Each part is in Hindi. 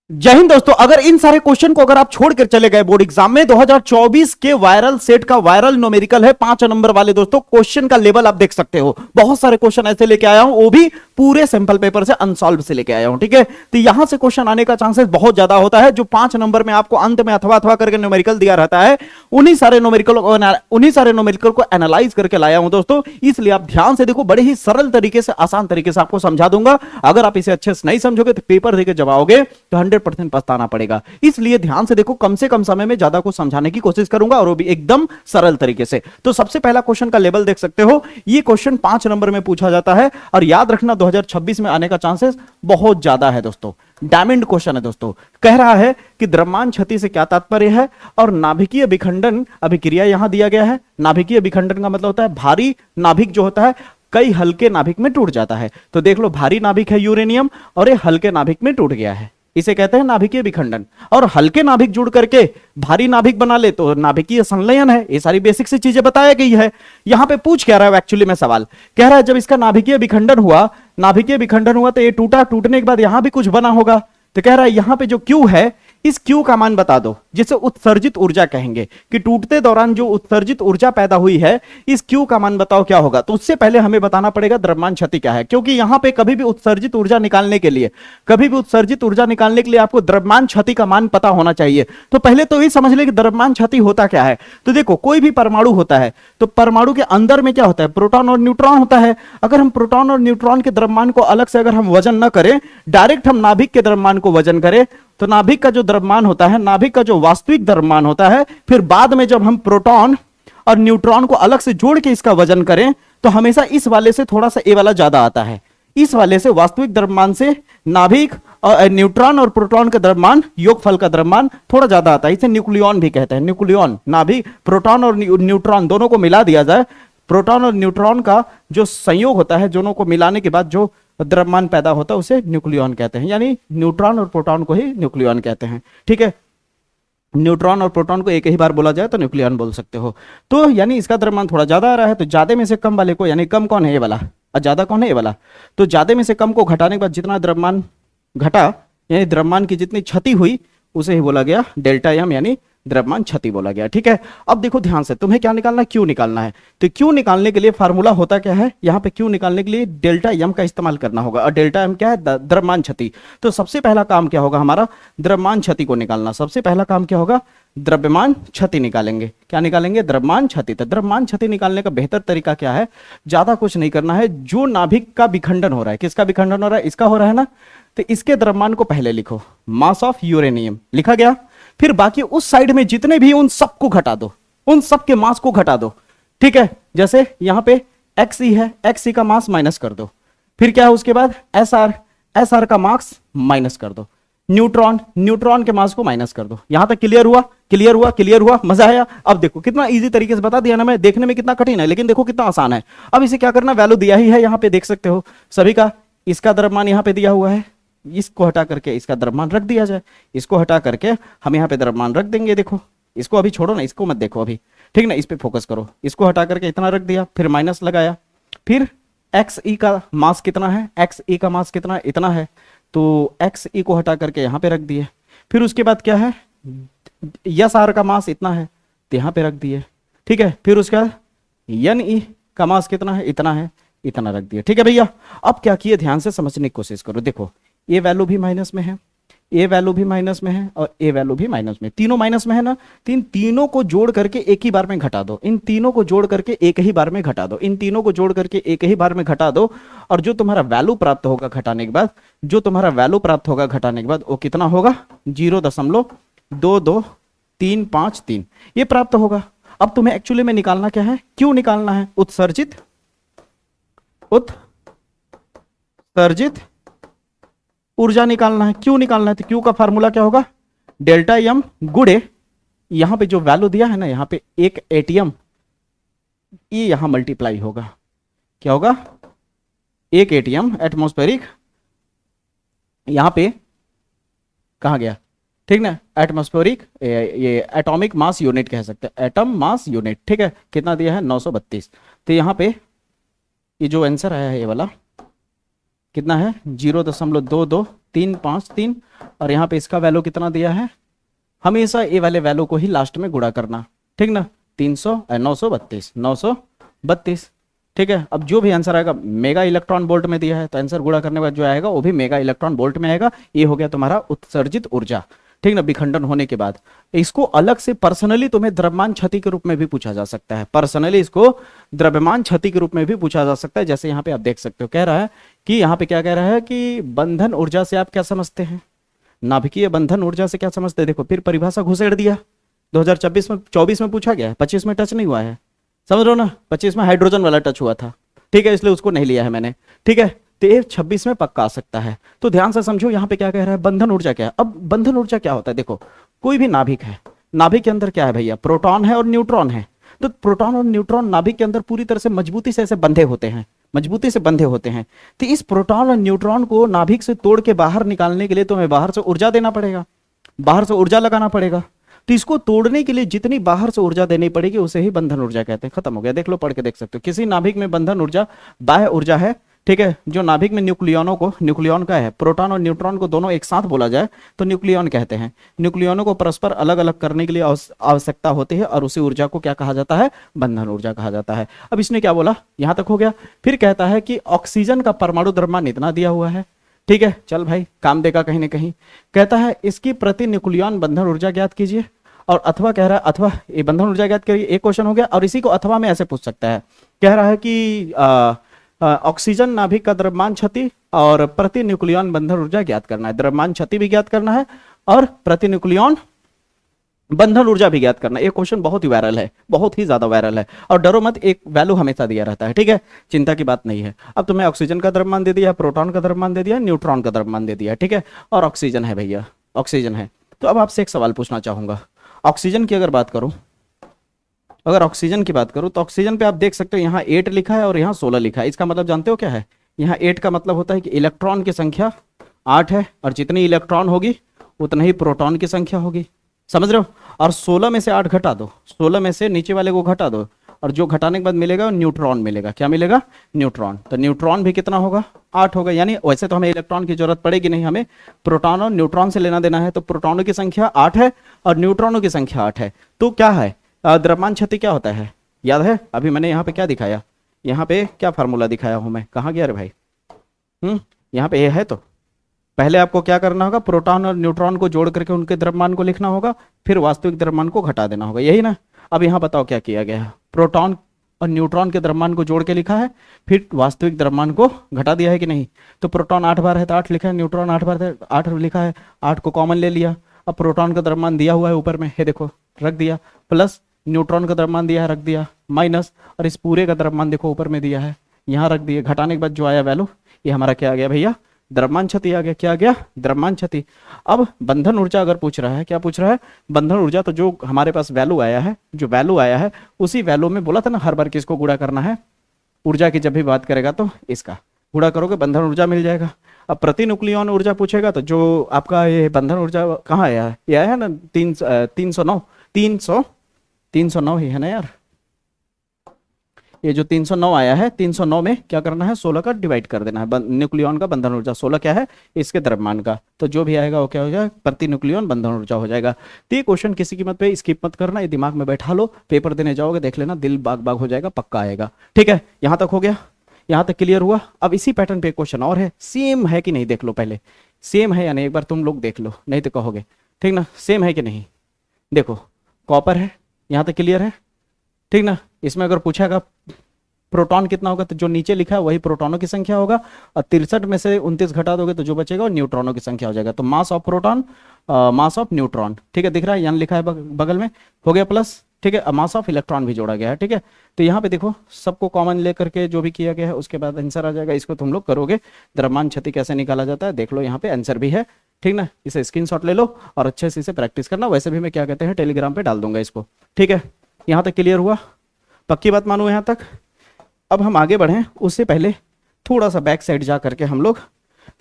जय हिंद दोस्तों। अगर इन सारे क्वेश्चन को अगर आप छोड़कर चले गए बोर्ड एग्जाम में 2024 के वायरल सेट का वायरल न्यूमेरिकल है 5 नंबर वाले दोस्तों, क्वेश्चन का लेवल आप देख सकते हो। बहुत सारे क्वेश्चन ऐसे लेके आया हूं, वो भी पूरे सिंपल पेपर से अनसॉल्व से लेके आया हूं। ठीक है, तो यहां से क्वेश्चन आने का चांसेस बहुत ज्यादा होता है। जो 5 नंबर में आपको अंत में अथवा अथवा करके न्यूमेरिकल दिया रहता है, उन्हीं सारे न्यूमेरिकल को एनालाइज करके लाया हूं दोस्तों। इसलिए आप ध्यान से देखो, बड़े ही सरल तरीके से, आसान तरीके से आपको समझा दूंगा। अगर आप इसे अच्छे से नहीं समझोगे तो पेपर देके जब आओगे तो 100% पछताना पड़ेगा। इसलिए ध्यान से देखो, कम से कम समय में ज्यादा को समझाने की कोशिश करूंगा, और वो भी एकदम सरल तरीके से। तो सबसे पहला क्वेश्चन का लेवल देख सकते हो। ये क्वेश्चन 5 नंबर में पूछा जाता है, और याद रखना 2026 में आने का चांसेस बहुत ज्यादा है दोस्तों। डायमंड क्वेश्चन है दोस्तों। कह रहा है कि द्रव्यमान क्षति से क्या तात्पर्य है, और नाभिकीय विखंडन अभिक्रिया यहां दिया गया है। नाभिकीय विखंडन का मतलब होता है भारी नाभिक जो होता है कई हल्के नाभिक में टूट जाता है। तो देख लो, भारी नाभिक है यूरेनियम, और ये हल्के नाभिक में टूट गया है, इसे कहते हैं नाभिकीय विखंडन। और हल्के नाभिक जुड़ करके भारी नाभिक बना ले तो नाभिकीय संलयन है। ये सारी बेसिक सी चीजें बताया गई है। यहां पे पूछ क्या रहा है एक्चुअली में सवाल, कह रहा है जब इसका नाभिकीय विखंडन हुआ तो ये टूटा, टूटने के बाद यहां भी कुछ बना होगा। तो कह रहा है यहां पे जो Q है, इस Q का मान बता दो, जिसे उत्सर्जित ऊर्जा कहेंगे, कि टूटते दौरान जो उत्सर्जित ऊर्जा पैदा हुई है, इस Q का मान बताओ क्या होगा। तो उससे पहले हमें बताना पड़ेगा द्रव्यमान क्षति क्या है, क्योंकि यहां पे कभी भी उत्सर्जित ऊर्जा निकालने के लिए आपको द्रव्यमान क्षति का मान पता होना चाहिए। तो पहले तो ये समझ ले कि द्रव्यमान क्षति होता क्या है। तो देखो, कोई भी परमाणु होता है, तो परमाणु के अंदर में क्या होता है, प्रोटॉन और न्यूट्रॉन होता है। अगर हम प्रोटॉन और न्यूट्रॉन के द्रव्यमान को अलग से अगर हम वजन न करें, डायरेक्ट हम नाभिक के द्रव्यमान को वजन करें, तो नाभिक का जो द्रव्यमान होता है, नाभिक का जो वास्तविक द्रव्यमान होता है, फिर बाद में जब हम प्रोटॉन और न्यूट्रॉन को अलग से जोड़ के इसका वजन करें, तो हमेशा इस वाले से थोड़ा सा ए वाला ज्यादा आता है। इस वाले से वास्तविक द्रव्यमान से नाभिक और न्यूट्रॉन और प्रोटॉन का द्रव्यमान, योगफल का द्रव्यमान थोड़ा ज्यादा आता है। इसे न्यूक्लियॉन भी कहते हैं। न्यूक्लियॉन, नाभिक, प्रोटॉन और न्यूट्रॉन दोनों को मिला दिया जाए, प्रोटॉन और न्यूट्रॉन का जो संयोग होता है, दोनों को मिलाने के बाद जो द्रव्यमान पैदा होता है, उसे न्यूक्लियॉन कहते हैं। यानी न्यूट्रॉन और प्रोटॉन को ही न्यूक्लियॉन कहते हैं। ठीक है, न्यूट्रॉन और प्रोटॉन को एक ही बार बोला जाए तो न्यूक्लियॉन बोल सकते हो। तो यानी इसका द्रव्यमान थोड़ा ज्यादा आ रहा है, तो ज्यादा में से कम वाले को, यानी कम कौन है, ये वाला, और ज्यादा कौन है, ये वाला। तो ज्यादा में से कम को घटाने के बाद जितना द्रव्यमान घटा, यानी द्रव्यमान की जितनी क्षति हुई, उसे ही बोला गया डेल्टा एम, यानी द्रव्यमान क्षति बोला गया। ठीक है, अब देखो ध्यान से, तुम्हें क्या निकालना है, Q निकालना है। तो Q निकालने के लिए फार्मूला होता क्या है, यहाँ पे Q निकालने के लिए डेल्टा एम का इस्तेमाल करना होगा, और डेल्टा एम क्या है, द्रव्यमान क्षति। तो सबसे पहला काम क्या होगा हमारा, द्रव्यमान क्षति को निकालना। सबसे पहला काम क्या होगा, द्रव्यमान क्षति निकालेंगे। क्या निकालेंगे, द्रव्यमान क्षति। तो द्रव्यमान क्षति निकालने का बेहतर तरीका क्या है, ज्यादा कुछ नहीं करना है। जो नाभिक का विखंडन हो रहा है, किसका विखंडन हो रहा है, इसका हो रहा है ना, तो इसके द्रव्यमान को पहले लिखो, मास ऑफ यूरेनियम लिखा गया। फिर बाकी उस साइड में जितने भी, उन सबको घटा दो, उन सबके मास को घटा दो। ठीक है, जैसे यहां पे XE है, XE का मास माइनस कर दो। फिर क्या है उसके बाद SR का मास माइनस कर दो। न्यूट्रॉन के मास को माइनस कर दो। यहां तक क्लियर हुआ, मजा आया। अब देखो कितना इजी तरीके से बता दिया ना मैं, देखने में कितना कठिन है लेकिन देखो कितना आसान है। अब इसे क्या करना, वैल्यू दिया ही है, यहां पे देख सकते हो सभी का। इसका द्रव्यमान यहां पे दिया हुआ है, इसको हटा करके इसका द्रव्यमान रख दिया जाए, इसको हटा करके हम यहाँ पे द्रव्यमान रख देंगे। देखो, इसको अभी छोड़ो ना, इसको मत देखो अभी, ठीक ना, इस पे फोकस करो। इसको हटा करके इतना रख दिया, फिर माइनस लगाया। फिर XE का मास कितना है, XE का मास कितना है, इतना है, तो XE को हटा करके यहाँ पे रख दिए। फिर उसके बाद क्या है, SR का मास इतना है, तो यहाँ पे रख दिए। ठीक है, फिर उसके बाद NE का मास कितना है, इतना है, इतना रख दिया। ठीक है भैया, अब क्या किए, ध्यान से समझने की कोशिश करो। देखो, ये वैल्यू भी माइनस में है, ये वैल्यू भी माइनस में है, और ये वैल्यू भी माइनस में, तीनों माइनस में है ना। तीनों को जोड़ करके एक ही बार में घटा दो, इन तीनों को जोड़ करके एक ही बार में घटा दो, इन तीनों को जोड़ करके एक ही बार में घटा दो। और जो तुम्हारा वैल्यू प्राप्त होगा घटाने के बाद, वो कितना होगा, 0.222353 ये प्राप्त होगा। अब तुम्हें एक्चुअली में निकालना क्या है, Q निकालना है, उत्सर्जित ऊर्जा निकालना है, Q निकालना है। तो Q का फार्मूला क्या होगा, डेल्टा एम गुड़े, यहां पे जो वैल्यू दिया है ना, यहां पे 1 ATM, ये यहां मल्टीप्लाई होगा, क्या होगा, 1 ATM एटमॉस्फेरिक, यहां पे कहा गया, ठीक ना, एटमॉस्फेरिक, ये एटॉमिक मास यूनिट कह सकते हैं, एटम मास यूनिट। ठीक है, कितना दिया है, 932। तो यहां पे ये जो आंसर आया है, ये वाला कितना है 0.222353 और यहाँ पे इसका वैल्यू कितना दिया है, हमेशा ये वाले वैल्यू को ही लास्ट में गुणा करना, ठीक ना। 932, ठीक है। अब जो भी आंसर आएगा मेगा इलेक्ट्रॉन वोल्ट में दिया है तो आंसर गुणा करने के बाद जो आएगा वो भी मेगा इलेक्ट्रॉन वोल्ट में आएगा। ये हो गया तुम्हारा उत्सर्जित ऊर्जा, ठीक ना, विखंडन होने के बाद। इसको अलग से पर्सनली तुम्हें द्रव्यमान क्षति के रूप में भी पूछा जा सकता है, पर्सनली इसको द्रव्यमान क्षति के रूप में भी पूछा जा सकता है। जैसे यहाँ पे आप देख सकते हो, कह रहा है कि यहाँ पे क्या कह रहा है कि बंधन ऊर्जा से आप क्या समझते हैं, नाभिकीय बंधन ऊर्जा से क्या समझते हैं। देखो फिर परिभाषा घुसेड़ दिया, 2024 में पूछा गया है, 25 में टच नहीं हुआ है, समझ रहे हो ना। 25 में हाइड्रोजन वाला टच हुआ था, ठीक है, इसलिए उसको नहीं लिया है मैंने, ठीक है। तो ये 26 में पक्का आ सकता है। तो ध्यान से समझो यहाँ पे क्या कह रहा है, बंधन ऊर्जा क्या है। अब बंधन ऊर्जा क्या होता है, देखो कोई भी नाभिक है, नाभिक के अंदर क्या है भैया, प्रोटॉन है और न्यूट्रॉन है। तो प्रोटॉन और न्यूट्रॉन नाभिक के अंदर पूरी तरह से मजबूती से ऐसे बंधे होते हैं, मजबूती से बंधे होते हैं। तो इस प्रोटॉन और न्यूट्रॉन को नाभिक से तोड़ के बाहर निकालने के लिए तुम्हें बाहर से ऊर्जा देना पड़ेगा, बाहर से ऊर्जा लगाना पड़ेगा। तो इसको तोड़ने के लिए जितनी बाहर से ऊर्जा देनी पड़ेगी उसे ही बंधन ऊर्जा कहते हैं। खत्म हो गया, देख लो, पढ़ के देख सकते हो। किसी नाभिक में बंधन ऊर्जा बाह्य ऊर्जा है, ठीक है। जो नाभिक में न्यूक्लियनों को, न्यूक्लियन का है, प्रोटॉन और न्यूट्रॉन को दोनों एक साथ बोला जाए तो न्यूक्लियन कहते हैं। न्यूक्लियनों को परस्पर अलग अलग करने के लिए आवश्यकता होती है और उसी ऊर्जा को क्या कहा जाता है, बंधन ऊर्जा कहा जाता है। अब इसने क्या बोला, यहां तक हो गया। फिर कहता है कि ऑक्सीजन का परमाणु द्रव्यमान इतना दिया हुआ है, ठीक है, चल भाई काम देगा कहीं ना कहीं। कहता है इसकी प्रति न्यूक्लियन बंधन ऊर्जा ज्ञात कीजिए, और अथवा कह रहा है, अथवा ये बंधन ऊर्जा ज्ञात करिए, एक क्वेश्चन हो गया। और इसी को अथवा में ऐसे पूछ सकता है, कह रहा है कि ऑक्सीजन नाभिक का द्रव्यमान क्षति और प्रति न्यूक्लियन बंधन ऊर्जा ज्ञात करना है। द्रव्यमान क्षति भी ज्ञात करना है और प्रति न्यूक्लियन बंधन ऊर्जा भी ज्ञात करना है। ये क्वेश्चन बहुत ही वायरल है, बहुत ही ज्यादा वायरल है। और डरो मत, एक वैल्यू हमेशा दिया रहता है, ठीक है, चिंता की बात नहीं है। अब तुम्हें ऑक्सीजन का द्रव्यमान दे दिया, प्रोटॉन का द्रव्यमान दे दिया, न्यूट्रॉन का द्रव्यमान दे दिया, ठीक है, और ऑक्सीजन है भैया, ऑक्सीजन है। तो अब आपसे एक सवाल पूछना चाहूंगा, ऑक्सीजन की अगर बात करूं, अगर ऑक्सीजन की बात करूं तो ऑक्सीजन पे आप देख सकते हो यहाँ 8 लिखा है और यहाँ 16 लिखा है। इसका मतलब जानते हो क्या है, यहाँ 8 का मतलब होता है कि इलेक्ट्रॉन की संख्या 8 है और जितनी इलेक्ट्रॉन होगी उतना ही प्रोटॉन की संख्या होगी, समझ रहे हो। और 16 में से 8 घटा दो, 16 में से नीचे वाले को घटा दो और जो घटाने के बाद मिलेगा न्यूट्रॉन मिलेगा। क्या मिलेगा, न्यूट्रॉन। तो न्यूट्रॉन भी कितना होगा, 8 होगा। यानी वैसे तो हमें इलेक्ट्रॉन की जरूरत पड़ेगी नहीं, हमें प्रोटॉन और न्यूट्रॉन से लेना देना है। तो प्रोटॉनों की संख्या 8 है और न्यूट्रॉनों की संख्या 8 है। तो क्या है, द्रव्यमान क्षति क्या होता है, याद है अभी मैंने यहाँ पे क्या दिखाया, यहाँ पे क्या फार्मूला दिखाया हूं मैं, कहाँ गया रे भाई, यहाँ पे ये है। तो पहले आपको क्या करना होगा, प्रोटॉन और न्यूट्रॉन को जोड़ करके उनके द्रव्यमान को लिखना होगा, फिर वास्तविक द्रव्यमान को घटा देना होगा, यही ना। अब यहाँ बताओ क्या किया गया है, प्रोटॉन और न्यूट्रॉन के द्रव्यमान को जोड़ के लिखा है, फिर वास्तविक द्रव्यमान को घटा दिया है कि नहीं। तो प्रोटॉन 8 बार है तो 8 लिखा है, न्यूट्रॉन 8 बार है 8 लिखा है, 8 को कॉमन ले लिया। अब प्रोटॉन का द्रव्यमान दिया हुआ है ऊपर में, है देखो रख दिया, प्लस न्यूट्रॉन का द्रव्यमान दिया है रख दिया, माइनस, और इस पूरे का द्रव्यमान देखो ऊपर में दिया है यहाँ रख दिए। घटाने के बाद जो आया वैल्यू, ये हमारा क्या आ गया भैया, द्रव्यमान क्षति आ गया। क्या आ गया, द्रव्यमान क्षति। अब बंधन ऊर्जा अगर पूछ रहा है, क्या पूछ रहा है, बंधन ऊर्जा। तो जो हमारे पास वैल्यू आया है, जो वैल्यू आया है उसी वैल्यू में बोला था ना हर बार किसको गुणा करना है, ऊर्जा की जब भी बात करेगा तो इसका गुणा करोगे, बंधन ऊर्जा मिल जाएगा। अब प्रति न्यूक्लियन ऊर्जा पूछेगा तो जो आपका ये बंधन ऊर्जा कहाँ आया है, ये आया है ना 309 ही है ना यार। ये जो 309 आया है, 309 में क्या करना है, 16 का डिवाइड कर देना है। न्यूक्लियन का बंधन ऊर्जा 16 क्या है, इसके द्रव्यमान का। तो जो भी आएगा वो क्या हो जाएगा, प्रति न्यूक्लियन बंधन ऊर्जा हो जाएगा। तो ये क्वेश्चन किसी कीमत पे स्किप मत करना, ये दिमाग में बैठा लो, पेपर देने जाओगे देख लेना, दिल बाग बाग हो जाएगा, पक्का आएगा, ठीक है। यहां तक हो गया, यहां तक क्लियर हुआ। अब इसी पैटर्न पे क्वेश्चन और है, सेम है कि नहीं देख लो पहले, सेम है या नहीं एक बार तुम लोग देख लो, नहीं तो कहोगे, ठीक ना, सेम है कि नहीं। देखो कॉपर है, यहां तक क्लियर है, ठीक ना। इसमें अगर पूछेगा प्रोटॉन कितना होगा तो जो नीचे लिखा है वही प्रोटॉनों की संख्या होगा, और 63 में से 29 घटा दोगे तो जो बचेगा वो न्यूट्रॉनों की संख्या हो जाएगा। तो mass of proton, mass of neutron, ठीक है, दिख रहा है, यहाँ लिखा है बगल में, हो गया प्लस, ठीक है। मास ऑफ इलेक्ट्रॉन भी जोड़ा गया है, ठीक है। तो यहाँ पे देखो सबको कॉमन लेकर के जो भी किया गया है उसके बाद आंसर आ जाएगा। इसको तुम लोग करोगे, द्रव्यमान क्षति कैसे निकाला जाता है देख लो, यहाँ पे आंसर भी है, ठीक ना। इसे स्क्रीनशॉट ले लो और अच्छे से इसे प्रैक्टिस करना। वैसे भी मैं क्या कहते हैं टेलीग्राम पे डाल दूंगा इसको, ठीक है। यहाँ तक क्लियर हुआ, पक्की बात मानो यहाँ तक। अब हम आगे बढ़ें उससे पहले थोड़ा सा बैक साइड जा करके हम लोग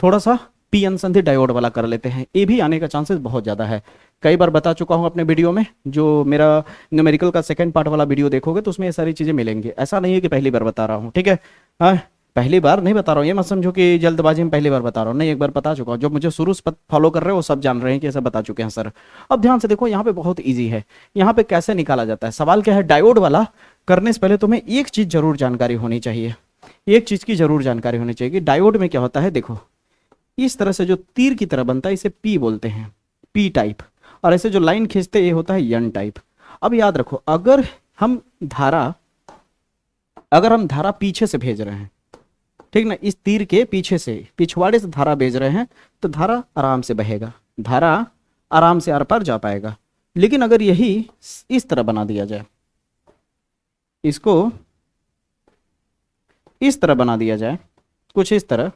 थोड़ा सा पी एन संधि डायोड वाला कर लेते हैं। ये भी आने का चांसेस बहुत ज़्यादा है, कई बार बता चुका हूँ अपने वीडियो में। जो मेरा न्यूमेरिकल का सेकंड पार्ट वाला वीडियो देखोगे तो उसमें ये सारी चीज़ें मिलेंगी, ऐसा नहीं है कि पहली बार बता रहा हूँ, ठीक है। हाँ, पहली बार नहीं बता रहा हूँ, ये मत समझो कि जल्दबाजी में पहली बार बता रहा हूँ, नहीं, एक बार बता चुका हूँ। जो मुझे शुरू से फॉलो कर रहे हैं वो सब जान रहे हैं कि ऐसा बता चुके हैं सर। अब ध्यान से देखो, यहाँ पे बहुत इजी है। यहाँ पे कैसे निकाला जाता है, सवाल क्या है, डायोड वाला करने से पहले तुम्हें एक चीज जरूर जानकारी होनी चाहिए, एक चीज की जरूर जानकारी होनी चाहिए कि डायोड में क्या होता है। देखो, इस तरह से जो तीर की तरह बनता है इसे पी बोलते हैं, पी टाइप, और ऐसे जो लाइन खींचते ये होता है एन टाइप। अब याद रखो, अगर हम धारा पीछे से भेज रहे हैं, ठीक ना, इस तीर के पीछे से, पिछवाड़े से धारा भेज रहे हैं, तो धारा आराम से बहेगा, धारा आराम से आर पार जा पाएगा। लेकिन अगर यही इस तरह बना दिया जाए, इसको इस तरह बना दिया जाए, कुछ इस तरह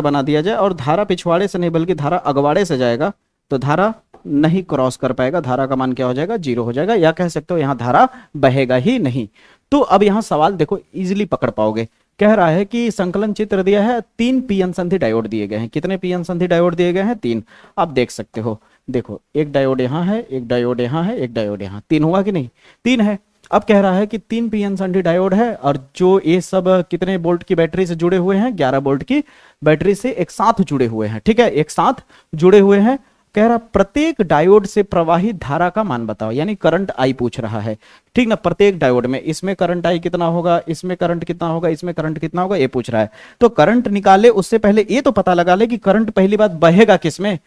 बना दिया जाए, और धारा पिछवाड़े से नहीं बल्कि धारा अगवाड़े से जाएगा, तो धारा नहीं क्रॉस कर पाएगा, धारा का मान क्या हो जाएगा, 0 हो जाएगा, या कह सकते हो यहां धारा बहेगा ही नहीं। तो अब यहां सवाल देखो, इजीली पकड़ पाओगे। कह रहा है कि संकलन चित्र दिया है, 3 पीएन संधि डायोड दिए गए हैं। कितने पीएन संधि डायोड दिए गए हैं, 3। आप देख सकते हो, देखो एक डायोड यहां है, एक डायोड यहां है, एक डायोड यहां, 3 हुआ कि नहीं, 3 है। अब कह रहा है कि 3 पीएन संधि डायोड है, और जो ये सब कितने वोल्ट की बैटरी से जुड़े हुए हैं, 11 वोल्ट की बैटरी से एक साथ जुड़े हुए हैं, ठीक है, एक साथ जुड़े हुए हैं। कह रहा प्रत्येक डायोड से प्रवाहित धारा का मान बताओ, यानी करंट आई पूछ रहा है, ठीक ना। प्रत्येक डायोड में, इसमें करंट आई कितना होगा, इसमें करंट कितना होगा, इसमें करंट कितना होगा, ये पूछ रहा है। तो करंट निकाले उससे पहले ये तो पता लगा ले कि करंट पहली बात बहेगा किसमें,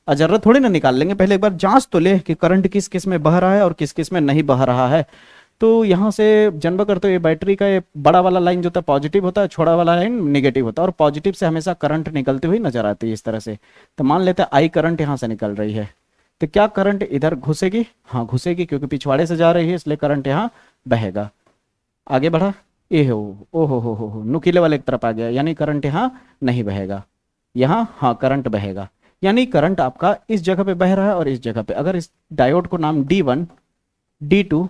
जरूरत थोड़ी ना निकाल लेंगे, पहले एक बार जांच तो ले कि करंट किस किस में बह रहा है और किस किस में नहीं बह रहा है। तो यहां से जन्म करते हुए बैटरी का ये बड़ा वाला लाइन जो होता है पॉजिटिव होता है, छोटा वाला लाइन नेगेटिव होता है, और पॉजिटिव से हमेशा करंट निकलती हुई नजर आती है इस तरह से। तो मान लेते हैं आई करंट यहां से निकल रही है, तो क्या करंट इधर घुसेगी, हाँ घुसेगी, क्योंकि पिछवाड़े से जा रही है इसलिए करंट यहाँ बहेगा। आगे बढ़ा, ए हो, ओ हो, नुकीले वाले की तरफ आ गया, यानी करंट यहाँ नहीं बहेगा, यहाँ हाँ करंट बहेगा, यानी करंट आपका इस जगह पे बह रहा है और इस जगह पे। अगर इस डायोड को नाम D1, D2,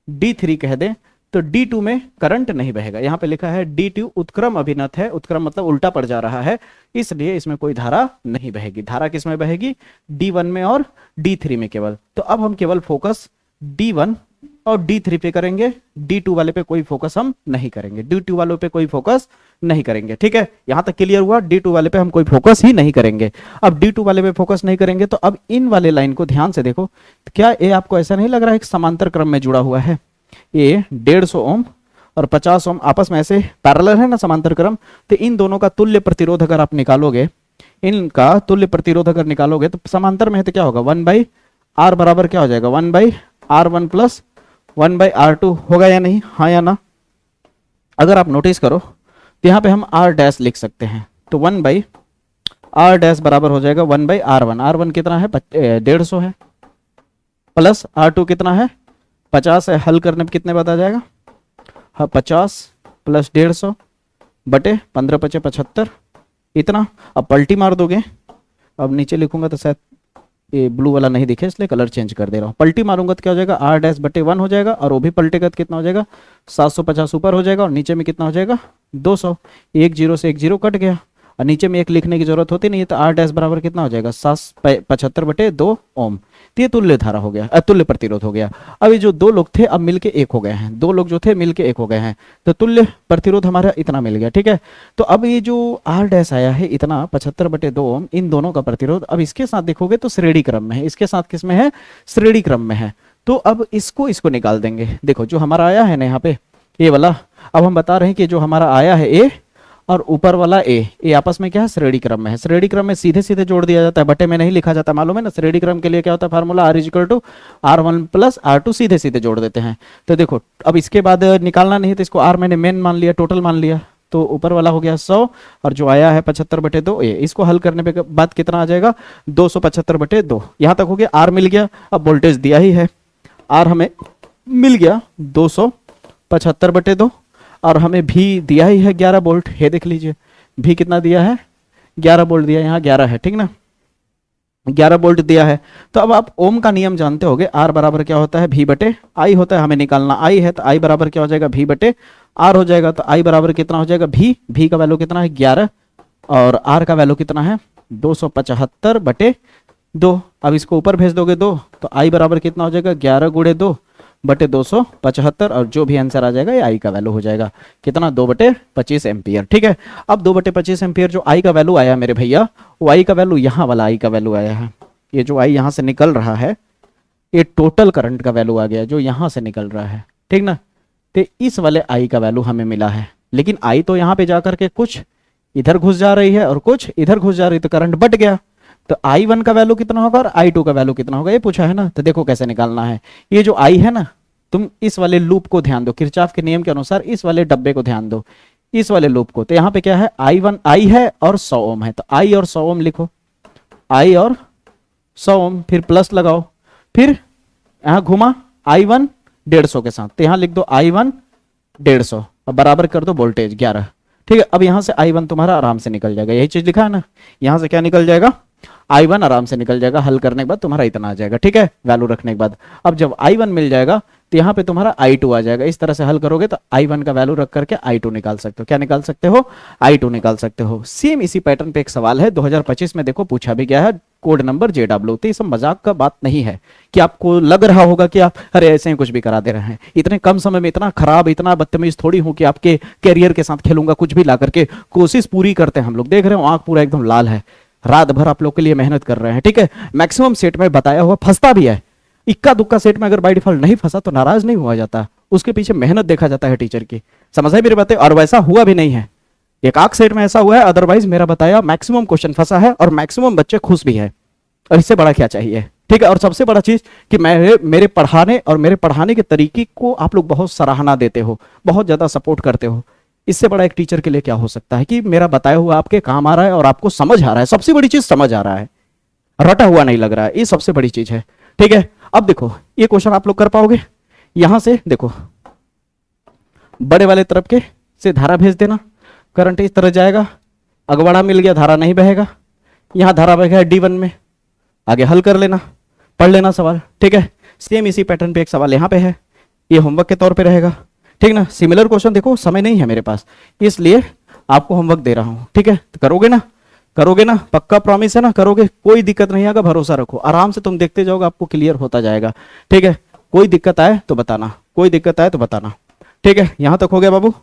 D3 कह दे, तो D2 में करंट नहीं बहेगा। यहां पे लिखा है D2 उत्क्रम अभिनत है, उत्क्रम मतलब उल्टा पड़ जा रहा है, इसलिए इसमें कोई धारा नहीं बहेगी। धारा किस में बहेगी, D1 में और D3 में केवल। तो अब हम केवल फोकस D1 और D3 पे करेंगे, D2 वाले पे कोई फोकस हम नहीं करेंगे, D2 वालों पे कोई फोकस नहीं करेंगे, ठीक है, यहां तक क्लियर हुआ। D2 वाले पे हम कोई फोकस ही नहीं करेंगे। अब D2 वाले पे फोकस नहीं करेंगे, तो अब इन वाले लाइन को ध्यान से देखो, क्या ये आपको ऐसा नहीं लग रहा है कि समांतर क्रम में जुड़ा हुआ है, ये 150 ओम और 50 ओम आपस में ऐसे पैरेलल है ना, समांतर क्रम। तो इन दोनों का तुल्य प्रतिरोध अगर आप निकालोगे, इनका तुल्य प्रतिरोध अगर निकालोगे, तो समांतर में है तो क्या होगा, 1/r बराबर क्या हो जाएगा, 1/r1 प्लस 1/r2 होगा या नहीं, हाँ या ना। अगर आप नोटिस करो तो यहाँ पे हम r डैश लिख सकते हैं, तो 1/r डैश बराबर हो जाएगा 1/r1। r1 कितना है, 150 है, प्लस r2 कितना है, 50 है। हल करने पे कितने बात आ जाएगा, हाँ 50 प्लस 150 बटे 15 × 5 = 75, इतना। अब पलटी मार दोगे, अब नीचे लिखूंगा तो शायद ये ब्लू वाला नहीं दिखे इसलिए कलर चेंज कर दे रहा हूँ। पलटी मारूंगा तो क्या हो जाएगा, r डैश बटे 1 हो जाएगा, और वो भी पलटेगा तो कितना हो जाएगा, 750 ऊपर हो जाएगा और नीचे में कितना हो जाएगा, 200। एक 0 से एक 0 कट गया, और नीचे में एक लिखने की जरूरत होती नहीं है, तो r डैश बराबर कितना हो जाएगा, 775/2 ओम। तो ये तुल्य धारा हो गया, तुल्य प्रतिरोध हो गया। अब ये जो दो लोग थे अब मिलके एक हो गए हैं, दो लोग जो थे मिलके एक हो गए हैं, तो तुल्य प्रतिरोध हमारा इतना मिल गया, ठीक है। तो अब ये जो r डैश आया है इतना 75/2 ओम, इन दोनों का प्रतिरोध अब इसके साथ देखोगे तो श्रेणी क्रम में है, इसके साथ किस में है, श्रेणी क्रम में है। तो अब इसको निकाल देंगे। देखो जो हमारा आया है ना यहाँ पे ये वाला, अब हम बता रहे हैं कि जो हमारा आया है ए और ऊपर वाला ए आपस में क्या है, श्रेणी क्रम में है। श्रेणी क्रम में सीधे सीधे जोड़ दिया जाता है, बटे में नहीं लिखा जाता, मालूम है ना। श्रेणी क्रम के लिए क्या होता है फार्मूला, r = r1 + r2, सीधे सीधे जोड़ देते हैं। तो देखो अब इसके बाद निकालना नहीं तो इसको r मैंने मेन मान लिया, टोटल मान लिया, तो ऊपर वाला हो गया 100 और जो आया है 75/2 ए। इसको हल करने पे बाद कितना आ जाएगा, 275/2। यहां तक हो गया, r मिल गया। अब वोल्टेज दिया ही है, r हमें मिल गया 275/2, और हमें भी दिया ही है 11 वोल्ट। ये देख लीजिए भी कितना दिया है, 11 वोल्ट दिया, यहाँ 11 है, ठीक ना, 11 वोल्ट दिया है। तो अब आप ओम का नियम जानते होगे, R बराबर क्या होता है, V/I होता है। हमें निकालना I है, तो I बराबर क्या हो जाएगा, V/R हो जाएगा। तो I बराबर कितना हो जाएगा, V का वैल्यू कितना है 11 और R का वैल्यू कितना है 275/2। अब इसको ऊपर भेज दोगे 2, तो I बराबर कितना हो जाएगा 11 × 2 बटे 275 और जो भी आंसर आ जाएगा ये आई का वैल्यू हो जाएगा कितना 2/25 एम्पियर। ठीक है, अब 2/25 एम्पियर जो आई का वैल्यू आया मेरे भैया, वो आई का वैल्यू यहाँ वाला आई का वैल्यू आया है। ये जो आई यहाँ से निकल रहा है ये टोटल करंट का वैल्यू आ गया जो यहाँ से निकल रहा है, ठीक ना। तो इस वाले आई का वैल्यू हमें मिला है, लेकिन आई तो यहाँ पे जाकर के कुछ इधर घुस जा रही है और कुछ इधर घुस जा रही है, तो करंट बट गया। तो I1 का वैल्यू कितना होगा और I2 का वैल्यू कितना होगा ये पूछा है ना। तो देखो कैसे निकालना है। ये जो I है ना, तुम इस वाले लूप को ध्यान दो, किरचॉफ के नियम के अनुसार इस वाले डब्बे को ध्यान दो, इस वाले लूप को। तो यहाँ पे क्या है I1 I है और 100 ओम है, तो I और 100 ओम लिखो, I और 100 ओम, फिर प्लस लगाओ, फिर यहाँ घुमा I1 150 के साथ, तो यहाँ लिख दो I1 150 और बराबर कर दो वोल्टेज 11। ठीक है, अब यहां से I1 तुम्हारा आराम से निकल जाएगा, यही चीज लिखा है ना, यहां से क्या निकल जाएगा I1 आराम से निकल जाएगा, हल करने के बाद तुम्हारा इतना आ जाएगा। ठीक है, वैल्यू रखने के बाद अब जब I1 मिल जाएगा तो यहाँ पे तुम्हारा I2 आ जाएगा। इस तरह से हल करोगे तो I1 का वैल्यू रख करके I2 निकाल सकते हो। क्या निकाल सकते हो? I2 निकाल सकते हो। सेम इसी पैटर्न पे एक सवाल है 2025 में, देखो पूछा भी गया है, कोड नंबर JW। तो ये सब मजाक का बात नहीं है कि आपको लग रहा होगा कि आप अरे ऐसे ही कुछ भी करा दे रहे हैं। इतने कम समय में इतना खराब, इतना बदतमीज थोड़ी हूं कि आपके कैरियर के साथ खेलूंगा, कुछ भी ला करके। कोशिश पूरी करते हैं हम लोग, देख रहे हो आंख पूरा एकदम लाल है, रात भर आप लोग के लिए मेहनत कर रहे हैं। ठीक है, मैक्सिमम सेट में बताया हुआ फंसता भी है, इक्का दुक्का सेट में अगर बाय डिफॉल्ट नहीं फंसा तो नाराज नहीं हुआ जाता, उसके पीछे मेहनत देखा जाता है टीचर की। समझ है मेरी बातें? और वैसा हुआ भी नहीं है, एक आख सेट में ऐसा हुआ है, अदरवाइज मेरा बताया मैक्सिमम क्वेश्चन फंसा है और मैक्सिमम बच्चे खुश भी है, और इससे बड़ा क्या चाहिए। ठीक है, और सबसे बड़ा चीज कि मेरे पढ़ाने और मेरे पढ़ाने के तरीके को आप लोग बहुत सराहना देते हो, बहुत ज्यादा सपोर्ट करते हो। इससे बड़ा एक टीचर के लिए क्या हो सकता है कि मेरा बताया हुआ आपके काम आ रहा है और आपको समझ आ रहा है। सबसे बड़ी चीज समझ आ रहा है, रटा हुआ नहीं लग रहा है, ये सबसे बड़ी चीज है। ठीक है, अब देखो ये क्वेश्चन आप लोग कर पाओगे। यहां से देखो बड़े वाले तरफ के से धारा भेज देना, करंट इस तरह जाएगा, अगवाड़ा मिल गया, धारा नहीं बहेगा, यहां धारा बहेगा D1 में, आगे हल कर लेना, पढ़ लेना सवाल। ठीक है, सेम इसी पैटर्न पे एक सवाल यहाँ पे है, ये होमवर्क के तौर पे रहेगा। ठीक ना, सिमिलर क्वेश्चन देखो, समय नहीं है मेरे पास इसलिए आपको होमवर्क दे रहा हूं। ठीक है, तो करोगे ना, करोगे ना, पक्का प्रॉमिस है ना, करोगे, कोई दिक्कत नहीं आएगा, भरोसा रखो, आराम से तुम देखते जाओगे, आपको क्लियर होता जाएगा। ठीक है, कोई दिक्कत आए तो बताना, कोई दिक्कत आए तो बताना। ठीक है, यहां तक हो गया बाबू,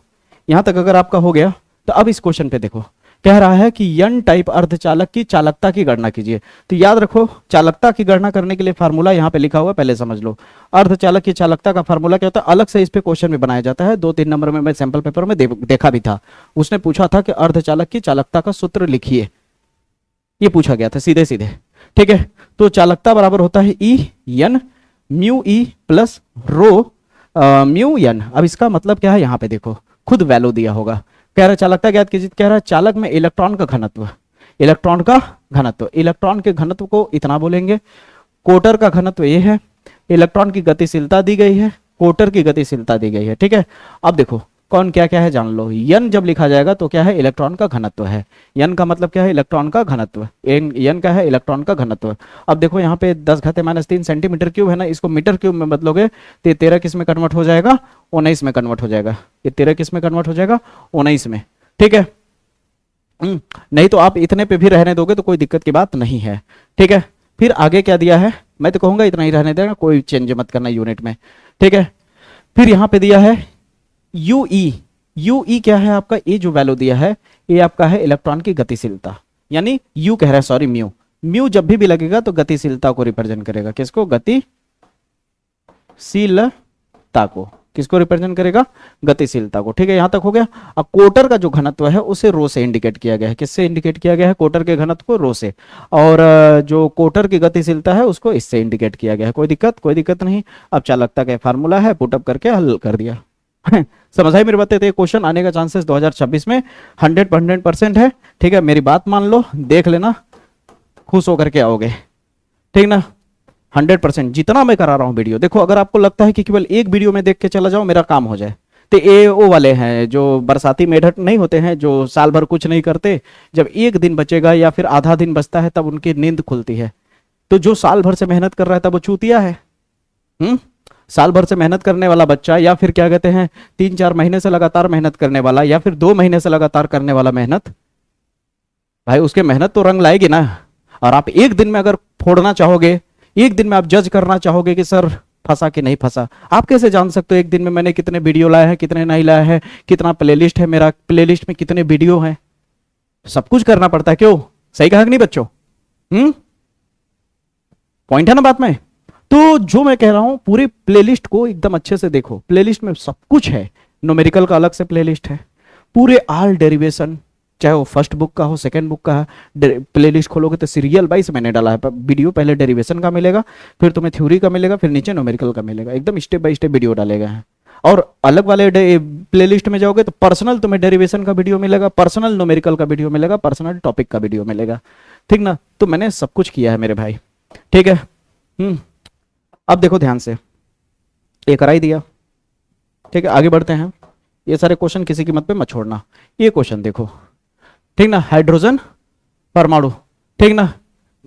यहां तक अगर आपका हो गया तो अब इस क्वेश्चन पे देखो, कह रहा है कि N टाइप अर्धचालक की चालकता की गणना कीजिए। तो याद रखो, चालकता की गणना करने के लिए फार्मूला यहाँ पे लिखा हुआ है, पहले समझ लो। अर्धचालक की चालकता का फार्मूला क्या होता है, अलग से इस पे क्वेश्चन में बनाया जाता है। 2-3 नंबर में मैं सैंपल पेपर में देखा भी था, उसने पूछा था कि अर्धचालक की चालकता का सूत्र लिखिए, ये पूछा गया था सीधे सीधे। ठीक है, तो चालकता बराबर होता है E N mu E plus रो म्यू N। अब इसका मतलब क्या है, यहाँ पे देखो खुद वैल्यू दिया होगा। कह रहा है चालकता ज्ञात कीजिए, कह रहा है चालक में इलेक्ट्रॉन का घनत्व, इलेक्ट्रॉन का घनत्व, इलेक्ट्रॉन के घनत्व को इतना बोलेंगे, कोटर का घनत्व ये है, इलेक्ट्रॉन की गतिशीलता दी गई है, कोटर की गतिशीलता दी गई है। ठीक है, अब देखो कौन क्या क्या है जान लो। N जब लिखा जाएगा तो क्या है, इलेक्ट्रॉन का घनत्व है। N का मतलब क्या है, इलेक्ट्रॉन का घनत्व। N का है इलेक्ट्रॉन का घनत्व। अब देखो यहाँ पे 10⁻³ सेंटीमीटर क्यूब है ना, इसको मीटर क्यूब में बदलोगे तो 13 किस में कन्वर्ट हो जाएगा, 19 में कन्वर्ट हो जाएगा। ये 13 किस में कन्वर्ट हो जाएगा, 19 में। ठीक है, नहीं तो आप इतने पे भी रहने दोगे तो कोई दिक्कत की बात नहीं है। ठीक है, फिर आगे क्या दिया है, मैं तो कहूंगा इतना ही रहने देना, कोई चेंज मत करना यूनिट में। ठीक है, फिर यहाँ पे दिया है UE क्या है आपका, ये जो वैल्यू दिया है ये आपका है इलेक्ट्रॉन की गतिशीलता, यानी U कह रहा है, सॉरी म्यू जब भी लगेगा तो गतिशीलता को रिप्रेजेंट करेगा। किसको, गतिशीलता को, किसको रिप्रेजेंट करेगा, गतिशीलता को। ठीक है, यहां तक हो गया। अब कोटर का जो घनत्व है उसे रो से इंडिकेट किया गया है। किससे इंडिकेट किया गया है, कोटर के घनत्व को रो से, और जो कोटर की गतिशीलता है उसको इससे इंडिकेट किया गया है। कोई दिक्कत नहीं। अब चालकता का फार्मूला है, पुटअप करके हल कर दिया। समझ आई मेरी बातें? तो क्वेश्चन आने का चांसेस 2026 में 100% है। ठीक है, मेरी बात मान लो, देख लेना, खुश होकर के आओगे। ठीक ना, 100% जितना मैं करा रहा हूं वीडियो। देखो अगर आपको लगता है कि केवल एक वीडियो में देख के चला जाओ मेरा काम हो जाए, तो ये वो वाले हैं जो बरसाती मेढक नहीं होते हैं, जो साल भर कुछ नहीं करते, जब एक दिन बचेगा या फिर आधा दिन बचता है तब उनकी नींद खुलती है। तो जो साल भर से मेहनत कर रहा है तब वो चूतिया है। साल भर से मेहनत करने वाला बच्चा, या फिर क्या कहते हैं 3-4 महीने से लगातार मेहनत करने वाला, या फिर 2 महीने से लगातार करने वाला मेहनत, भाई उसके मेहनत तो रंग लाएगी ना। और आप एक दिन में अगर फोड़ना चाहोगे, एक दिन में आप जज करना चाहोगे कि सर फंसा कि नहीं फंसा। आप कैसे जान सकते हो एक दिन में मैंने कितने वीडियो लाए हैं, कितने नहीं लाए हैं, कितना प्लेलिस्ट है मेरा, प्लेलिस्ट में कितने वीडियो हैं, सब कुछ करना पड़ता है। क्यों, सही कहा कि नहीं बच्चों? पॉइंट है ना बात में। तो जो मैं कह रहा हूं पूरी प्लेलिस्ट को एकदम अच्छे से देखो, प्लेलिस्ट में सब कुछ है। न्यूमेरिकल का अलग से प्लेलिस्ट है, पूरे ऑल डेरिवेशन, चाहे वो फर्स्ट बुक का हो, सेकंड बुक का है, प्लेलिस्ट खोलोगे तो सीरियल वाइज मैंने डाला है वीडियो। पहले डेरिवेशन का मिलेगा, फिर तुम्हें थ्योरी का मिलेगा, फिर नीचे न्यूमेरिकल का मिलेगा, एकदम स्टेप बाय स्टेप वीडियो डाले गए हैं। और अलग वाले प्लेलिस्ट में जाओगे तो पर्सनल तुम्हें डेरिवेशन का वीडियो मिलेगा, पर्सनल न्यूमेरिकल का वीडियो मिलेगा, पर्सनल टॉपिक का वीडियो मिलेगा, ठीक ना। तो मैंने सब कुछ किया है मेरे भाई, ठीक है। अब देखो ध्यान से, ये करा ही दिया, ठीक है। आगे बढ़ते हैं, ये सारे क्वेश्चन किसी कीमत पे मत छोड़ना। ये क्वेश्चन देखो, ठीक ना, हाइड्रोजन परमाणु, ठीक ना,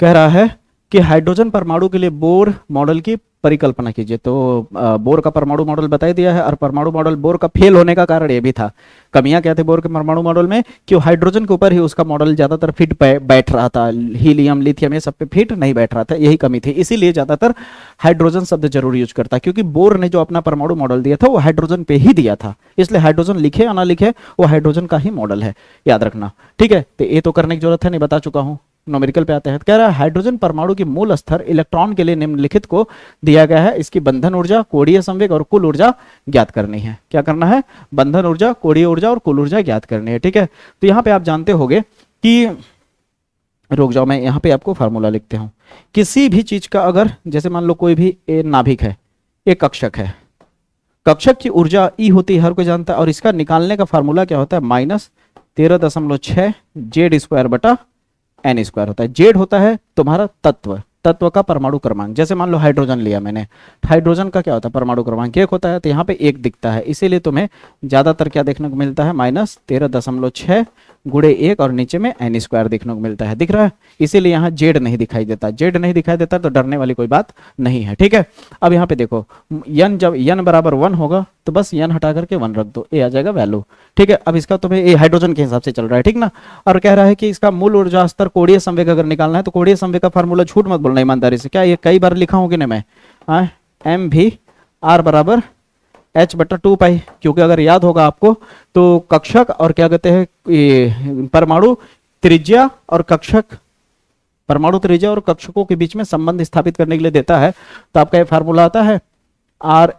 कह रहा है कि हाइड्रोजन परमाणु के लिए बोर मॉडल की परिकल्पना कीजिए। तो बोर का परमाणु मॉडल बता ही दिया है, और परमाणु मॉडल बोर का फेल होने का कारण ये भी था। कमियां क्या थी बोर के परमाणु मॉडल में, कि हाइड्रोजन के ऊपर ही उसका मॉडल ज्यादातर फिट बैठ रहा था, हीलियम लिथियम ये सब पे फिट नहीं बैठ रहा था, यही कमी थी। इसीलिए ज्यादातर हाइड्रोजन शब्द जरूर यूज करता है, क्योंकि बोर ने जो अपना परमाणु मॉडल दिया था वो हाइड्रोजन पे ही दिया था, इसलिए हाइड्रोजन लिखे या ना लिखे वो हाइड्रोजन का ही मॉडल है, याद रखना, ठीक है। तो ये तो करने की जरूरत है नहीं, बता चुका हूं। न्यूमेरिकल पे आते हैं, कह रहा है हाइड्रोजन परमाणु की मूल स्तर इलेक्ट्रॉन के लिए निम्नलिखित को दिया गया है, इसकी बंधन ऊर्जा, कोणीय संवेग और कुल ऊर्जा ज्ञात करनी है। क्या करना है? बंधन ऊर्जा, कोणीय ऊर्जा और कुल ऊर्जा ज्ञात करनी है, ठीक है। तो यहाँ पे आप जानते होंगे कि, रुक जाओ मैं यहाँ पे आपको फार्मूला लिखते हूँ। किसी भी चीज का अगर, जैसे मान लो कोई भी नाभिक है, एक कक्षक है, कक्षक की ऊर्जा ई होती है, हर कोई जानता है, और इसका निकालने का फार्मूला क्या होता है? -13.6 जेड स्क्वायर बटा एन स्क्वायर होता है। जेड होता है तुम्हारा तत्व का परमाणु क्रमांक। जैसे मान लो हाइड्रोजन लिया मैंने, हाइड्रोजन का क्या होता है? परमाणु क्रमांक 1 होता है, तो यहाँ पे 1 दिखता है, इसीलिए तुम्हें ज्यादातर क्या देखने को मिलता है? -13.6 गुणे 1 और नीचे में एन स्क्वायर देखने को मिलता है, दिख रहा है। इसीलिए यहाँ जेड नहीं दिखाई देता, जेड नहीं दिखाई देता तो डरने वाली कोई बात नहीं है, ठीक है। अब यहाँ पे देखो, यन जब यन बराबर 1 होगा तो बस यन हटा करके 1 रख दो, ये आ जाएगा वैल्यू, ठीक है। अब इसका तुम्हें ये हाइड्रोजन के हिसाब से चल रहा है, ठीक ना। और कह रहा है कि इसका मूल ऊर्जा स्तर कोणीय संवेग अगर निकालना है तो कोणीय संवेग का फार्मूला, झूठ मत बोलना ईमानदारी से, क्या ये कई बार लिखा हूँ कि नहीं मैं? एम भी आर बराबर H बटा 2 पाई, क्योंकि अगर याद होगा आपको तो कक्षक और क्या कहते हैं परमाणु त्रिज्या और कक्षक, परमाणु त्रिज्या और कक्षकों के बीच में संबंध स्थापित करने के लिए देता है। तो आपका ये फार्मूला आता है आर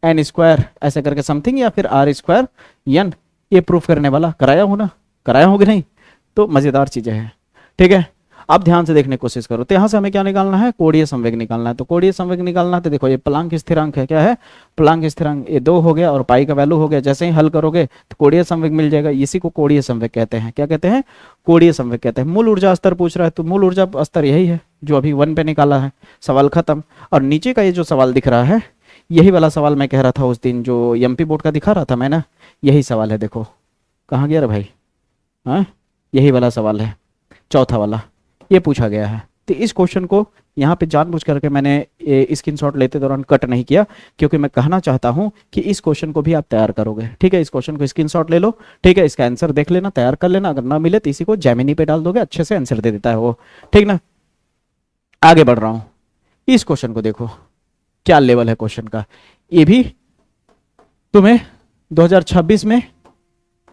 एन स्क्वायर ऐसे करके समथिंग, या फिर आर स्क्वायर एन, ये प्रूफ करने वाला कराया हूं ना, कराया हूं कि नहीं? तो मजेदार चीजें हैं, ठीक है। अब ध्यान से देखने की कोशिश करो। तो यहां से हमें क्या निकालना है? कोणीय संवेग निकालना है। तो कोणीय संवेग निकालना है तो देखो, ये प्लांक स्थिरांक है, क्या है? प्लांक स्थिरांक, ये 2 हो गया और पाई का वैल्यू हो गया। जैसे ही हल करोगे तो कोणीय संवेग मिल जाएगा, इसी को कोणीय संवेग कहते हैं। क्या कहते हैं? कोणीय संवेग कहते हैं। मूल ऊर्जा स्तर पूछ रहा है, तो मूल ऊर्जा स्तर यही है जो अभी 1 पे निकाला है, सवाल खत्म। और नीचे का ये जो सवाल दिख रहा है, यही वाला सवाल मैं कह रहा था उस दिन, जो एमपी बोर्ड का दिखा रहा था मैं ना, यही सवाल है। देखो कहाँ गया रे भाई, हाँ यही वाला सवाल है, चौथा वाला, ये पूछा गया है। तो इस क्वेश्चन को यहाँ पे जानबूझ करके मैंने स्क्रीनशॉट लेते दौरान कट नहीं किया, क्योंकि मैं कहना चाहता हूँ कि इस क्वेश्चन को भी आप तैयार करोगे, ठीक है। इस क्वेश्चन को स्क्रीनशॉट ले लो, ठीक है, इसका आंसर देख लेना, तैयार कर लेना। अगर ना मिले तो इसी को जेमिनी पे डाल दोगे, अच्छे से आंसर दे देता है वो, ठीक ना। आगे बढ़ रहा हूँ, इस क्वेश्चन को देखो क्या लेवल है क्वेश्चन का। ये भी तुम्हें 2026 में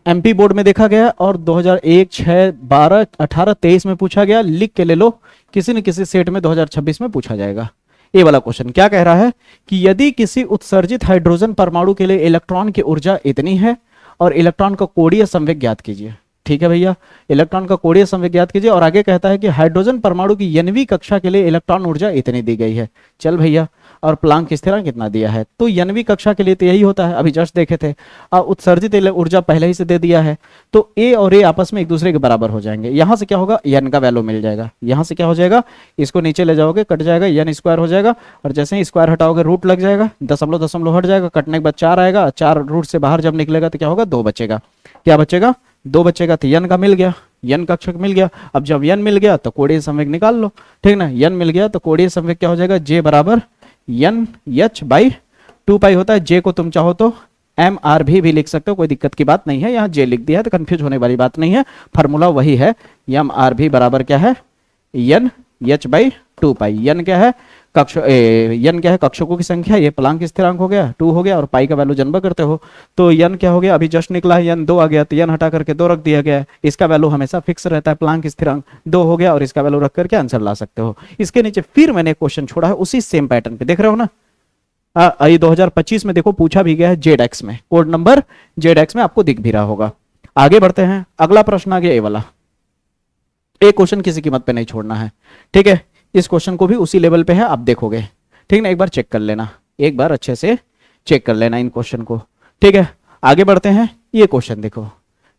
एमपी बोर्ड में देखा गया और 2001, 6, 12, 18, 23 में पूछा गया। लिख के ले लो, किसी न किसी सेट में 2026 में पूछा जाएगा। ये वाला क्वेश्चन क्या कह रहा है कि यदि किसी उत्सर्जित हाइड्रोजन परमाणु के लिए इलेक्ट्रॉन की ऊर्जा इतनी है और इलेक्ट्रॉन का कोणीय संवेग ज्ञात कीजिए। ठीक है भैया, इलेक्ट्रॉन का कोणीय संवेग ज्ञात कीजिए। और आगे कहता है कि हाइड्रोजन परमाणु की यनवी कक्षा के लिए इलेक्ट्रॉन ऊर्जा इतनी दी गई है। चल भैया, और प्लांक स्थिरांक कितना दिया है? तो यनवी कक्षा के लिए तो यही होता है, अभी जस्ट देखे थे। उत्सर्जित ऊर्जा पहले ही से दे दिया है, तो ए और ए आपस में एक दूसरे के बराबर हो जाएंगे। यहां से क्या होगा? यन का वैल्यू मिल जाएगा। यहां से क्या हो जाएगा? इसको नीचे ले जाओगे, कट जाएगा, यन स्क्वायर हो जाएगा। और जैसे ही स्क्वायर हटाओगे रूट लग जाएगा, दशमलव दशमलव हट जाएगा, कटने के बाद 4 आएगा। 4 रूट से बाहर जब निकलेगा तो क्या होगा? 2 बचेगा। क्या बचेगा? 2 बचेगा। तो यन का मिल गया, यन कक्षक मिल गया। अब जब यन मिल गया तो कोणीय संवेग निकाल लो, ठीक ना। यन मिल गया तो कोणीय संवेग क्या हो जाएगा? जे बराबर यन एच बाई 2 पाई होता है। जे को तुम चाहो तो एम आर भी लिख सकते हो, कोई दिक्कत की बात नहीं है। यहाँ जे लिख दिया है तो कंफ्यूज होने वाली बात नहीं है, फार्मूला वही है। एम आर भी बराबर क्या है? यन एच बाई 2 पाई। यन क्या है? कक्ष यन क्या है, कक्षकों की संख्या, ये प्लांक स्थिरांक हो गया 2 हो गया, और पाई का वैल्यू जानबा करते हो। तो यन क्या हो गया, अभी जस्ट निकला है, यन 2 आ गया, तो यन हटा करके 2 रख दिया गया है। इसका वैल्यू हमेशा फिक्स रहता है, प्लांक स्थिरांक 2 हो गया, और इसका वैल्यू रख करके आंसर ला सकते हो। इसके नीचे फिर मैंने क्वेश्चन छोड़ा है उसी सेम पैटर्न पे, देख रहे हो ना। ये 2025 में देखो पूछा भी गया है जेड में, कोड नंबर जेड में आपको दिख भी रहा होगा। आगे बढ़ते हैं, अगला प्रश्न आ गया ये वाला। एक क्वेश्चन किसी कीमत पे नहीं छोड़ना है, ठीक है। इस क्वेश्चन को भी उसी लेवल पे है, आप देखोगे, ठीक ना। एक बार चेक कर लेना, एक बार अच्छे से चेक कर लेना इन क्वेश्चन को, ठीक है। आगे बढ़ते हैं, ये क्वेश्चन देखो,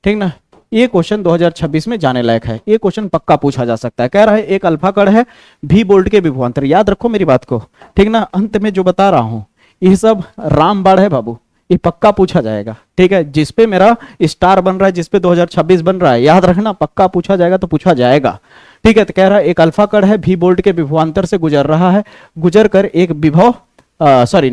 ठीक ना। ये क्वेश्चन 2026 में जाने लायक है, ये क्वेश्चन पक्का पूछा जा सकता है। कह रहा है एक अल्फा कण है भी बोल्ट के विभवांतर, याद रखो मेरी बात को, ठीक ना। अंत में जो बता रहा हूं ये सब रामबाण है बाबू, ये पक्का पूछा जाएगा, ठीक है। जिसपे मेरा स्टार बन रहा है, जिसपे 2026 बन रहा है, याद रखना पक्का पूछा जाएगा, तो पूछा जाएगा, ठीक है। तो कह रहा है एक अल्फा कण है भी बोल्ट के विभवांतर से गुजर रहा है, गुजर कर एक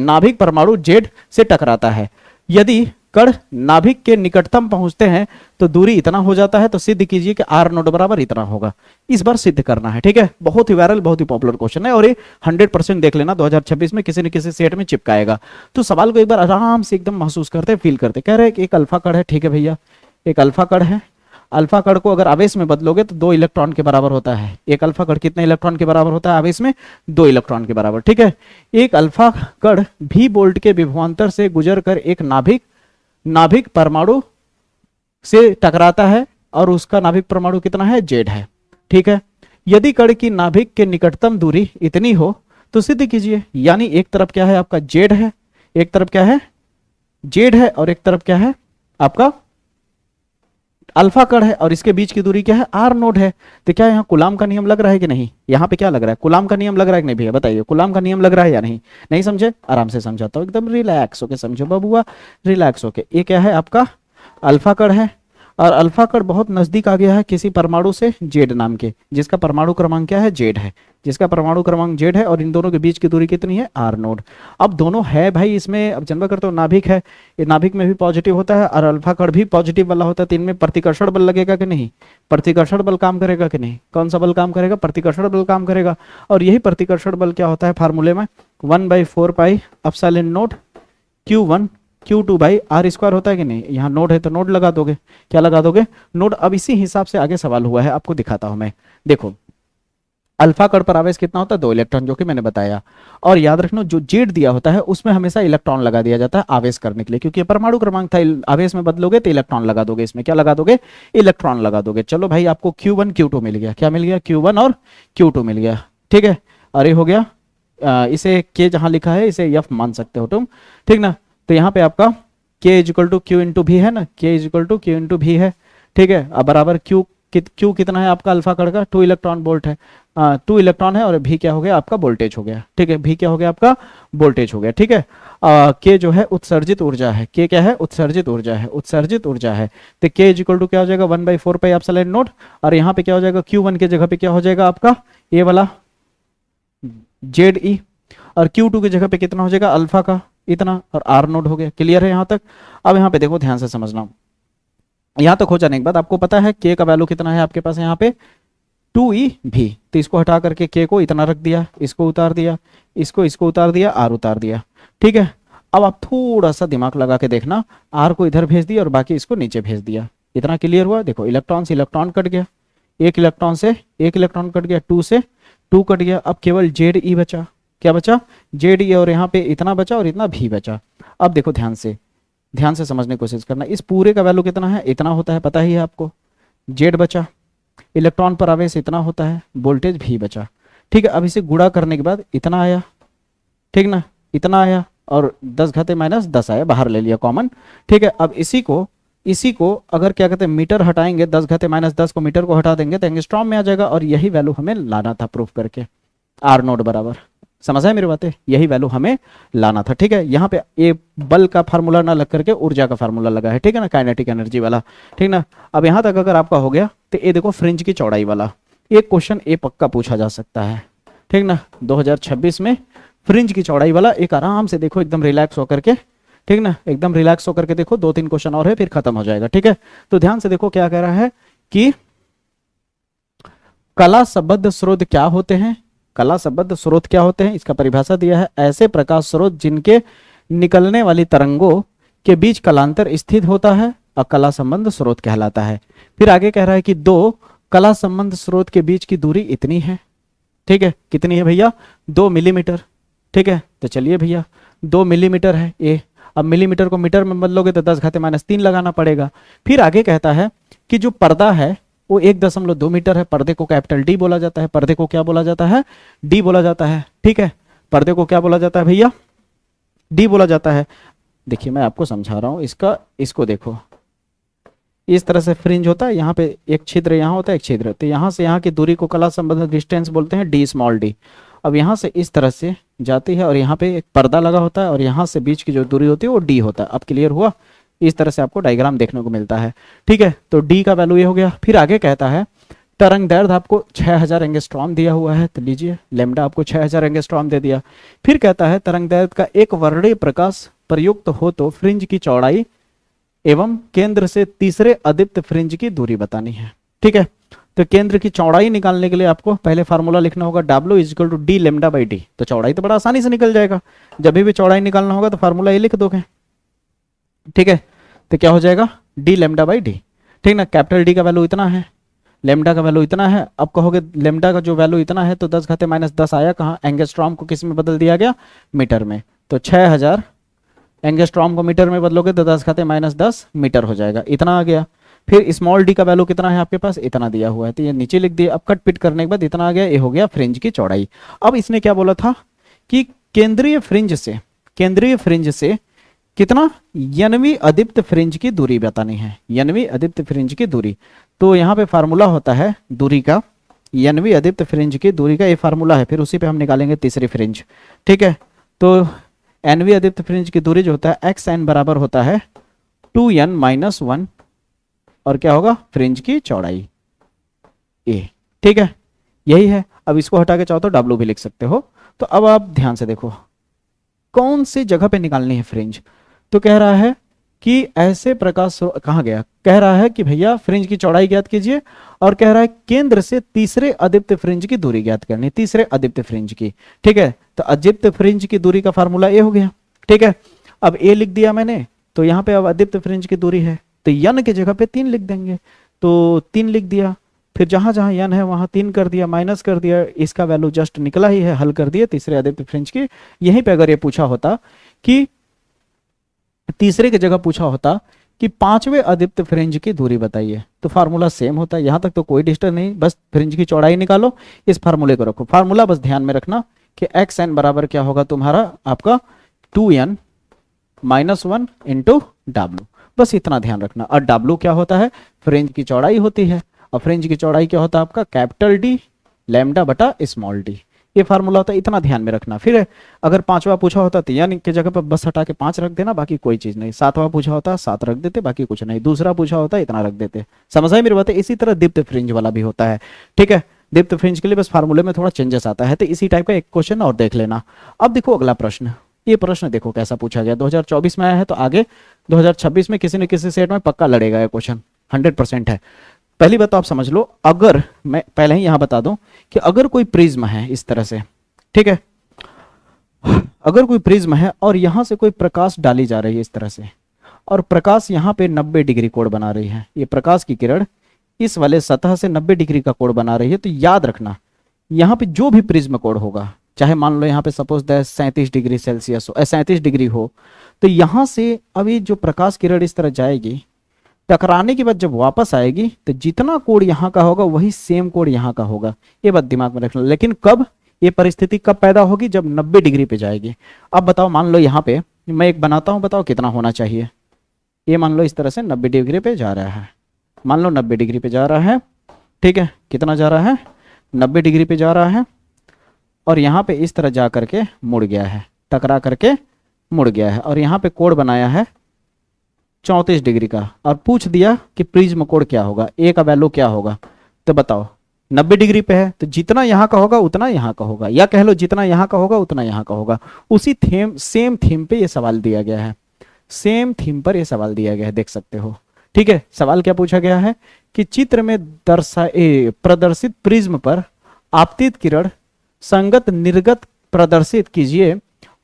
नाभिक परमाणु जेड से टकराता है। यदि कण नाभिक के निकटतम पहुंचते हैं तो दूरी इतना हो जाता है, तो सिद्ध कीजिए कि आर नोट बराबर इतना होगा। इस बार सिद्ध करना है, ठीक है। बहुत ही वायरल, बहुत ही पॉपुलर क्वेश्चन है, और ये 100% देख लेना 2026 में किसी न किसी सेट में चिपकाएगा। तो सवाल को एक बार आराम से एकदम महसूस करते, फील करते। कह रहे हैं कि एक अल्फा कण है, ठीक है भैया, एक अल्फा कण है। अल्फा कण को अगर आवेश में बदलोगे तो 2 इलेक्ट्रॉन के बराबर होता है। एक अल्फा कण कितने इलेक्ट्रॉन के बराबर होता है आवेश में? 2 इलेक्ट्रॉन के बराबर, ठीक है। एक अल्फा कण भी बोल्ट के विभवांतर से गुजर कर एक नाभिक परमाणु से टकराता है, और उसका नाभिक परमाणु कितना है? जेड है, ठीक है। यदि कण की नाभिक के निकटतम दूरी इतनी हो तो सिद्ध कीजिए। यानी एक तरफ क्या है आपका? जेड है, एक तरफ क्या है? जेड है, और एक तरफ क्या है आपका? अल्फा कण है, और इसके बीच की दूरी क्या है? आर नोड है। तो क्या यहाँ कूलाम का नियम लग रहा है कि नहीं? यहाँ पे क्या लग रहा है? कूलाम का नियम लग रहा है कि नहीं भैया? बताइए, कूलाम का नियम लग रहा है या नहीं? नहीं समझे? आराम से समझाता हूँ, एकदम रिलैक्स होके समझो बबुआ, रिलैक्स होके। ये क्या है आपका? अल्फा कण है, और अल्फा कण बहुत नजदीक आ गया है किसी परमाणु से, जेड नाम के, जिसका परमाणु क्रमांक क्या है? जेड है, जिसका परमाणु क्रमांक जेड है, और इन दोनों के बीच की दूरी कितनी है? R naught. अब दोनों है भाई इसमें, अब जन्म करते हो नाभिक है, ये नाभिक में भी पॉजिटिव होता है और अल्फा कण भी पॉजिटिव वाला होता है, तो इनमें प्रतिकर्षण बल लगेगा कि नहीं? प्रतिकर्षण बल काम करेगा कि नहीं? कौन सा बल काम करेगा? प्रतिकर्षण बल काम करेगा। और यही प्रतिकर्षण बल क्या होता है फार्मूले में? 1/4 pi epsilon naught Q1 Q2 by r square होता है कि नहीं? यहाँ नोड है तो नोड लगा दोगे, क्या लगा दोगे? नोड। अब इसी हिसाब से आगे सवाल हुआ है, आपको दिखाता हूं मैं। देखो, अल्फा कण पर आवेश कितना होता है? 2 इलेक्ट्रॉन, जो कि मैंने बताया। और याद रखना, जो जेड दिया होता है उसमें हमेशा इलेक्ट्रॉन लगा दिया जाता है आवेश करने के लिए, क्योंकि परमाणु क्रमांक था। आवेश में बदलोगे तो इलेक्ट्रॉन लगा दोगे, इसमें क्या लगा दोगे? इलेक्ट्रॉन लगा दोगे। चलो भाई, आपको Q1 Q2 मिल गया। क्या मिल गया? Q1 और Q2 मिल गया, ठीक है। अरे हो गया, इसे K जहां लिखा है इसे F मान सकते हो तुम, ठीक ना। तो यहाँ पे आपका K is equal to Q into भी है ना, K is equal to Q into भी है, ठीक है। अब बराबर Q कितना है आपका अल्फा कण का? 2 इलेक्ट्रॉन वोल्ट है, 2 इलेक्ट्रॉन है, और भी क्या हो गया आपका? वोल्टेज हो गया, ठीक है। भी क्या हो गया आपका? वोल्टेज हो गया, ठीक है। K जो है उत्सर्जित ऊर्जा है, K क्या है? उत्सर्जित ऊर्जा है, उत्सर्जित ऊर्जा है। तो K इजिकल टू क्या हो जाएगा? 1/4 पाई एप्सिलॉन नोट, और यहाँ पे क्या हो जाएगा? Q1 के जगह पे क्या हो जाएगा आपका? ये वाला ZE, और Q2 की जगह पे कितना हो जाएगा? अल्फा का इतना, और आर नोड हो गया। क्लियर है यहाँ तक? अब यहाँ पे देखो, ध्यान से समझना। यहाँ तक हो जाने के बाद आपको पता है K का वैल्यू कितना है आपके पास? यहाँ पे 2E भी, तो इसको हटा करके K को इतना रख दिया, इसको उतार दिया, इसको उतार दिया, R उतार दिया, ठीक है। अब आप थोड़ा सा दिमाग लगा के देखना, R को इधर भेज दिया और बाकी इसको नीचे भेज दिया। इतना क्लियर हुआ? देखो, इलेक्ट्रॉन से इलेक्ट्रॉन कट गया, एक इलेक्ट्रॉन से एक इलेक्ट्रॉन कट गया, 2 से 2 कट गया। अब केवल ZE बचा। क्या बचा? ZE, और यहाँ पे इतना बचा और इतना भी बचा। अब देखो, ध्यान से समझने की कोशिश करना। इस पूरे का वैल्यू कितना है? इतना होता है, पता ही है आपको। जेड बचा, इलेक्ट्रॉन पर आवेश इतना होता है, वोल्टेज भी बचा, ठीक है। अब इसे गुणा करने के बाद इतना आया, ठीक ना, इतना आया, और 10 घाते -10 आया, बाहर ले लिया कॉमन, ठीक है। अब इसी को अगर क्या कहते हैं मीटर हटाएंगे, 10 घाते -10 को मीटर को हटा देंगे तो एंगस्ट्रॉम में आ जाएगा, और यही वैल्यू हमें लाना था प्रूफ करके, आर नोट बराबर। समझ आए मेरी बातें? यही वैल्यू हमें लाना था, ठीक है। यहाँ पे ये बल का फार्मूला ना लग करके ऊर्जा का फार्मूला लगा है, ठीक है ना, काइनेटिक एनर्जी वाला, ठीक ना। अब यहाँ तक अगर आपका हो गया तो ये देखो, फ्रिंज की चौड़ाई वाला एक क्वेश्चन ये पक्का पूछा जा सकता है, ठीक ना। 2026 में फ्रिंज की चौड़ाई वाला एक, आराम से देखो, एकदम रिलैक्स होकर के, ठीक ना, एकदम रिलैक्स होकर के देखो। 2-3 क्वेश्चन और है, फिर खत्म हो जाएगा, ठीक है। तो ध्यान से देखो, क्या कह रहा है कि कला संबद्ध स्रोत क्या होते हैं? कला संबद्ध स्रोत क्या होते हैं, इसका परिभाषा दिया है, ऐसे प्रकाश स्रोत जिनके निकलने वाली तरंगों के बीच कलांतर स्थित होता है और कला संबंध स्रोत कहलाता है। फिर आगे कह रहा है कि दो कला संबंध स्रोत के बीच की दूरी इतनी है, ठीक है, कितनी है भैया, 2 मिलीमीटर, ठीक है। तो चलिए भैया 2 मिलीमीटर है ए, अब मिलीमीटर को मीटर में बदलोगे तो 10⁻³ लगाना पड़ेगा। फिर आगे कहता है कि जो पर्दा है वो 1.2 मीटर है, पर्दे को कैपिटल डी बोला जाता है, पर्दे को क्या बोला जाता है, डी बोला जाता है, ठीक है, पर्दे को क्या बोला जाता है भैया, डी बोला जाता है। देखिए मैं आपको समझा रहा हूं, इसको देखो, इस तरह से फ्रिंज होता है, यहाँ पे एक छिद्र यहाँ होता है, एक छिद्र, तो यहाँ से यहाँ की दूरी को कला संबंध डिस्टेंस बोलते हैं डी स्मॉल डी। अब यहाँ से इस तरह से जाती है और यहाँ पे एक पर्दा लगा होता है और यहाँ से बीच की जो दूरी होती है वो डी होता है। अब क्लियर हुआ, इस तरह से आपको डायग्राम देखने को मिलता है, ठीक है। तो डी का वैल्यू ये हो गया। फिर आगे कहता है तरंग दैर्ध्य आपको 6000 एंगस्ट्रॉम दिया हुआ है, तो लीजिए लैम्डा आपको 6000 एंगस्ट्रॉम दे दिया। फिर कहता है तरंग दैर्ध्य का एक वर्णीय प्रकाश प्रयुक्त हो तो फ्रिंज की चौड़ाई एवं केंद्र से तीसरे अदीप्त फ्रिंज की दूरी बतानी है, ठीक है। तो केंद्र की चौड़ाई निकालने के लिए आपको पहले फार्मूला लिखना होगा W = d lambda by D. तो चौड़ाई तो बड़ा आसानी से निकल जाएगा, जब भी चौड़ाई निकालना होगा तो फार्मूला ये लिख दोगे, ठीक है। तो क्या हो जाएगा, d लैम्डा बाई डी, ठीक ना। कैपिटल डी का वैल्यू इतना है, लैम्डा का वैल्यू इतना है। अब कहोगे लैम्डा का जो वैल्यू इतना है तो 10⁻10 आया कहाँ, एंगस्ट्रॉम को किस में बदल दिया गया, मीटर में। तो 6000 एंगस्ट्रॉम को मीटर में बदलोगे तो 10⁻10 मीटर हो जाएगा, इतना आ गया। फिर स्मॉल डी का वैल्यू कितना है आपके पास, इतना दिया हुआ है, तो ये नीचे लिख दिया। अब कट पिट करने के बाद इतना आ गया, ये हो गया फ्रिंज की चौड़ाई। अब इसने क्या बोला था कि केंद्रीय फ्रिंज से कितना, यनवी अदीप्त फ्रिंज की दूरी बतानी है, यनवी अदीप्त फ्रिंज की दूरी। तो यहाँ पे फार्मूला होता है दूरी का, यनवी अदीप्त फ्रिंज की दूरी का ये फार्मूला है, फिर उसी पे हम निकालेंगे तीसरी फ्रिंज, ठीक है। तो एनवी अदीप्त फ्रिंज की दूरी जो होता है xn बराबर होता है 2n-1 और क्या होगा, फ्रिंज की चौड़ाई a, ठीक है, यही है। अब इसको हटा के चाहो तो W भी लिख सकते हो। तो अब आप ध्यान से देखो कौन सी जगह पे निकालनी है फ्रिंज। तो कह रहा है कि ऐसे प्रकाश कहाँ गया, कह रहा है कि भैया फ्रिंज की चौड़ाई ज्ञात कीजिए और कह रहा है केंद्र से तीसरे अदीप्त फ्रिंज की दूरी ज्ञात करनी, तीसरे अदीप्त फ्रिंज की, ठीक है। तो अदीप्त फ्रिंज की दूरी का फार्मूला ए हो गया, ठीक है। अब ए लिख दिया मैंने, तो यहाँ पे अब अदीप्त फ्रिंज की दूरी है तो यन की जगह पे 3 लिख देंगे, तो 3 लिख दिया। फिर जहां जहां यन है वहां 3 कर दिया, माइनस कर दिया, इसका वैल्यू जस्ट निकला ही है, हल कर दिया तीसरे अदीप्त फ्रिंज की। यहीं पे अगर ये पूछा होता कि तीसरे की जगह पूछा होता कि 5वें अदीप्त फ्रिंज की दूरी बताइए, तो फार्मूला सेम होता है, यहां तक तो कोई डिस्टर्ब नहीं, बस फ्रिंज की चौड़ाई निकालो, इस फार्मूले को रखो। फार्मूला बस ध्यान में रखना कि xn बराबर क्या होगा तुम्हारा, आपका 2n-1 × W, बस इतना ध्यान रखना। और W क्या होता है, फ्रिंज की चौड़ाई होती है, और फ्रिंज की चौड़ाई क्या होता है आपका, कैपिटल डी लैम्डा बटा स्मॉल डी, ये फार्मूला होता है, इतना ध्यान में रखना। फिर अगर 5वां पूछा होता तो यानी की जगह पर बस हटा के 5 रख देना, बाकी कोई चीज नहीं। 7वां पूछा होता 7 रख देते, बाकी कुछ नहीं। दूसरा पूछा होता इतना रख देते। समझ आई मेरी बात है। इसी तरह दीप्त फ्रिंज वाला भी होता है, ठीक है। दीप्त फ्रिंज के लिए बस फार्मूले में थोड़ा चेंजेस आता है, तो इसी टाइप का एक क्वेश्चन और देख लेना। अब देखो अगला प्रश्न, ये प्रश्न देखो कैसा पूछा गया, 2024 में आया है, तो आगे 2026 में किसी न किसी सेट में पक्का लड़ेगा ये क्वेश्चन, 100% है। पहली बात तो आप समझ लो, अगर मैं पहले ही यहां बता दूं कि अगर कोई प्रिज्म है इस तरह से, ठीक है, अगर कोई प्रिज्म है और यहां से कोई प्रकाश डाली जा रही है इस तरह से, और प्रकाश यहां पे 90 डिग्री कोण बना रही है, ये प्रकाश की किरण इस वाले सतह से 90 डिग्री का कोण बना रही है, तो याद रखना यहां पे जो भी प्रिज्म कोण होगा, चाहे मान लो यहाँ पे सपोज 37 डिग्री सेल्सियस हो, 37 डिग्री हो, तो यहां से अभी जो प्रकाश किरण इस तरह जाएगी, टकराने के बाद जब वापस आएगी तो जितना कोण यहाँ का होगा वही सेम कोण यहाँ का होगा, ये बात दिमाग में रखना। लेकिन कब ये परिस्थिति कब पैदा होगी, जब 90 डिग्री पे जाएगी। अब बताओ, मान लो यहाँ पे मैं एक बनाता हूँ, बताओ कितना होना चाहिए। ये मान लो इस तरह से 90 डिग्री पे जा रहा है, मान लो 90 डिग्री पे जा रहा है, ठीक है, कितना जा रहा है, 90 डिग्री पे जा रहा है, और यहाँ पे इस तरह जा करके मुड़ गया है, टकरा करके मुड़ गया है, और यहाँ पे कोण बनाया है 34 डिग्री का, और पूछ दिया कि प्रिज्म कोण क्या होगा, ए का वैल्यू क्या होगा। तो बताओ 90 डिग्री पे है, तो जितना यहाँ का होगा उतना यहाँ का होगा, या कह लो जितना यहाँ का होगा उतना यहाँ का होगा। उसी सेम थीम पे ये सवाल दिया गया है, सेम थीम पर ये सवाल दिया गया है, देख सकते हो, ठीक है। सवाल क्या पूछा गया है कि चित्र में प्रदर्शित प्रिज्म पर आपतित किरण संगत निर्गत प्रदर्शित कीजिए,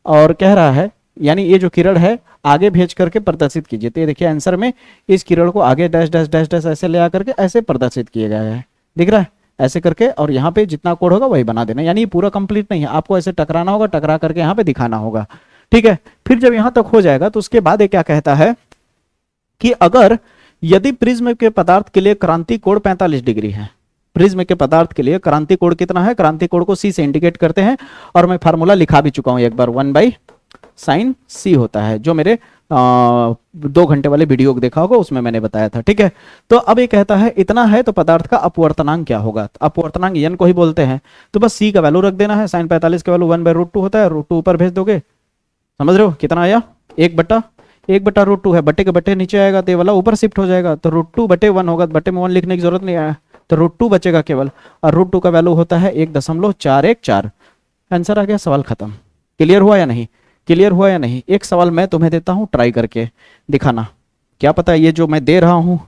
और कह रहा है यानी ये जो किरण है आगे भेज करके प्रदर्शित कीजिए। तो ये देखिए आंसर में इस किरण को आगे डैश डैश डैश डैश ऐसे ले आकर के ऐसे प्रदर्शित किया गया है, दिख रहा है, ऐसे करके, और यहाँ पे जितना कोड होगा वही बना देना। यानी ये पूरा कंप्लीट नहीं है, आपको ऐसे टकराना होगा, टकरा करके यहाँ पे दिखाना होगा, ठीक है। फिर जब यहाँ तक हो जाएगा तो उसके बाद ये क्या कहता है कि अगर यदि प्रिज्म के पदार्थ के लिए क्रांति कोण 45 डिग्री है, प्रिज्म के पदार्थ के लिए क्रांति कोण कितना है, क्रांति कोण को सी से इंडिकेट करते हैं, और मैं फार्मूला लिखा भी चुका हूं एक बार, 1/sin c होता है, जो मेरे 2 घंटे वाले वीडियो को देखा होगा उसमें मैंने बताया था, ठीक है। तो अब ये कहता है इतना है तो पदार्थ का अपवर्तनांक क्या होगा, अपवर्तनांक n को ही बोलते हैं, तो बस c का वैल्यू रख देना है, sin 45 का वैल्यू 1/√2 होता है, √2 ऊपर भेज दोगे, समझ रहे हो कितना आया, 1/√2 है, बट्टे के बट्टे नीचे आएगा तो ये वाला ऊपर शिफ्ट हो जाएगा, तो √2/1 होगा, बट्टे में 1 लिखने की जरूरत नहीं है, तो √2 बचेगा केवल, और √2 का वैल्यू होता है 1.414। आंसर आ गया, सवाल खत्म। क्लियर हुआ या नहीं, क्लियर हुआ या नहीं। एक सवाल मैं तुम्हें देता हूं, ट्राई करके दिखाना, क्या पता ये जो मैं दे रहा हूं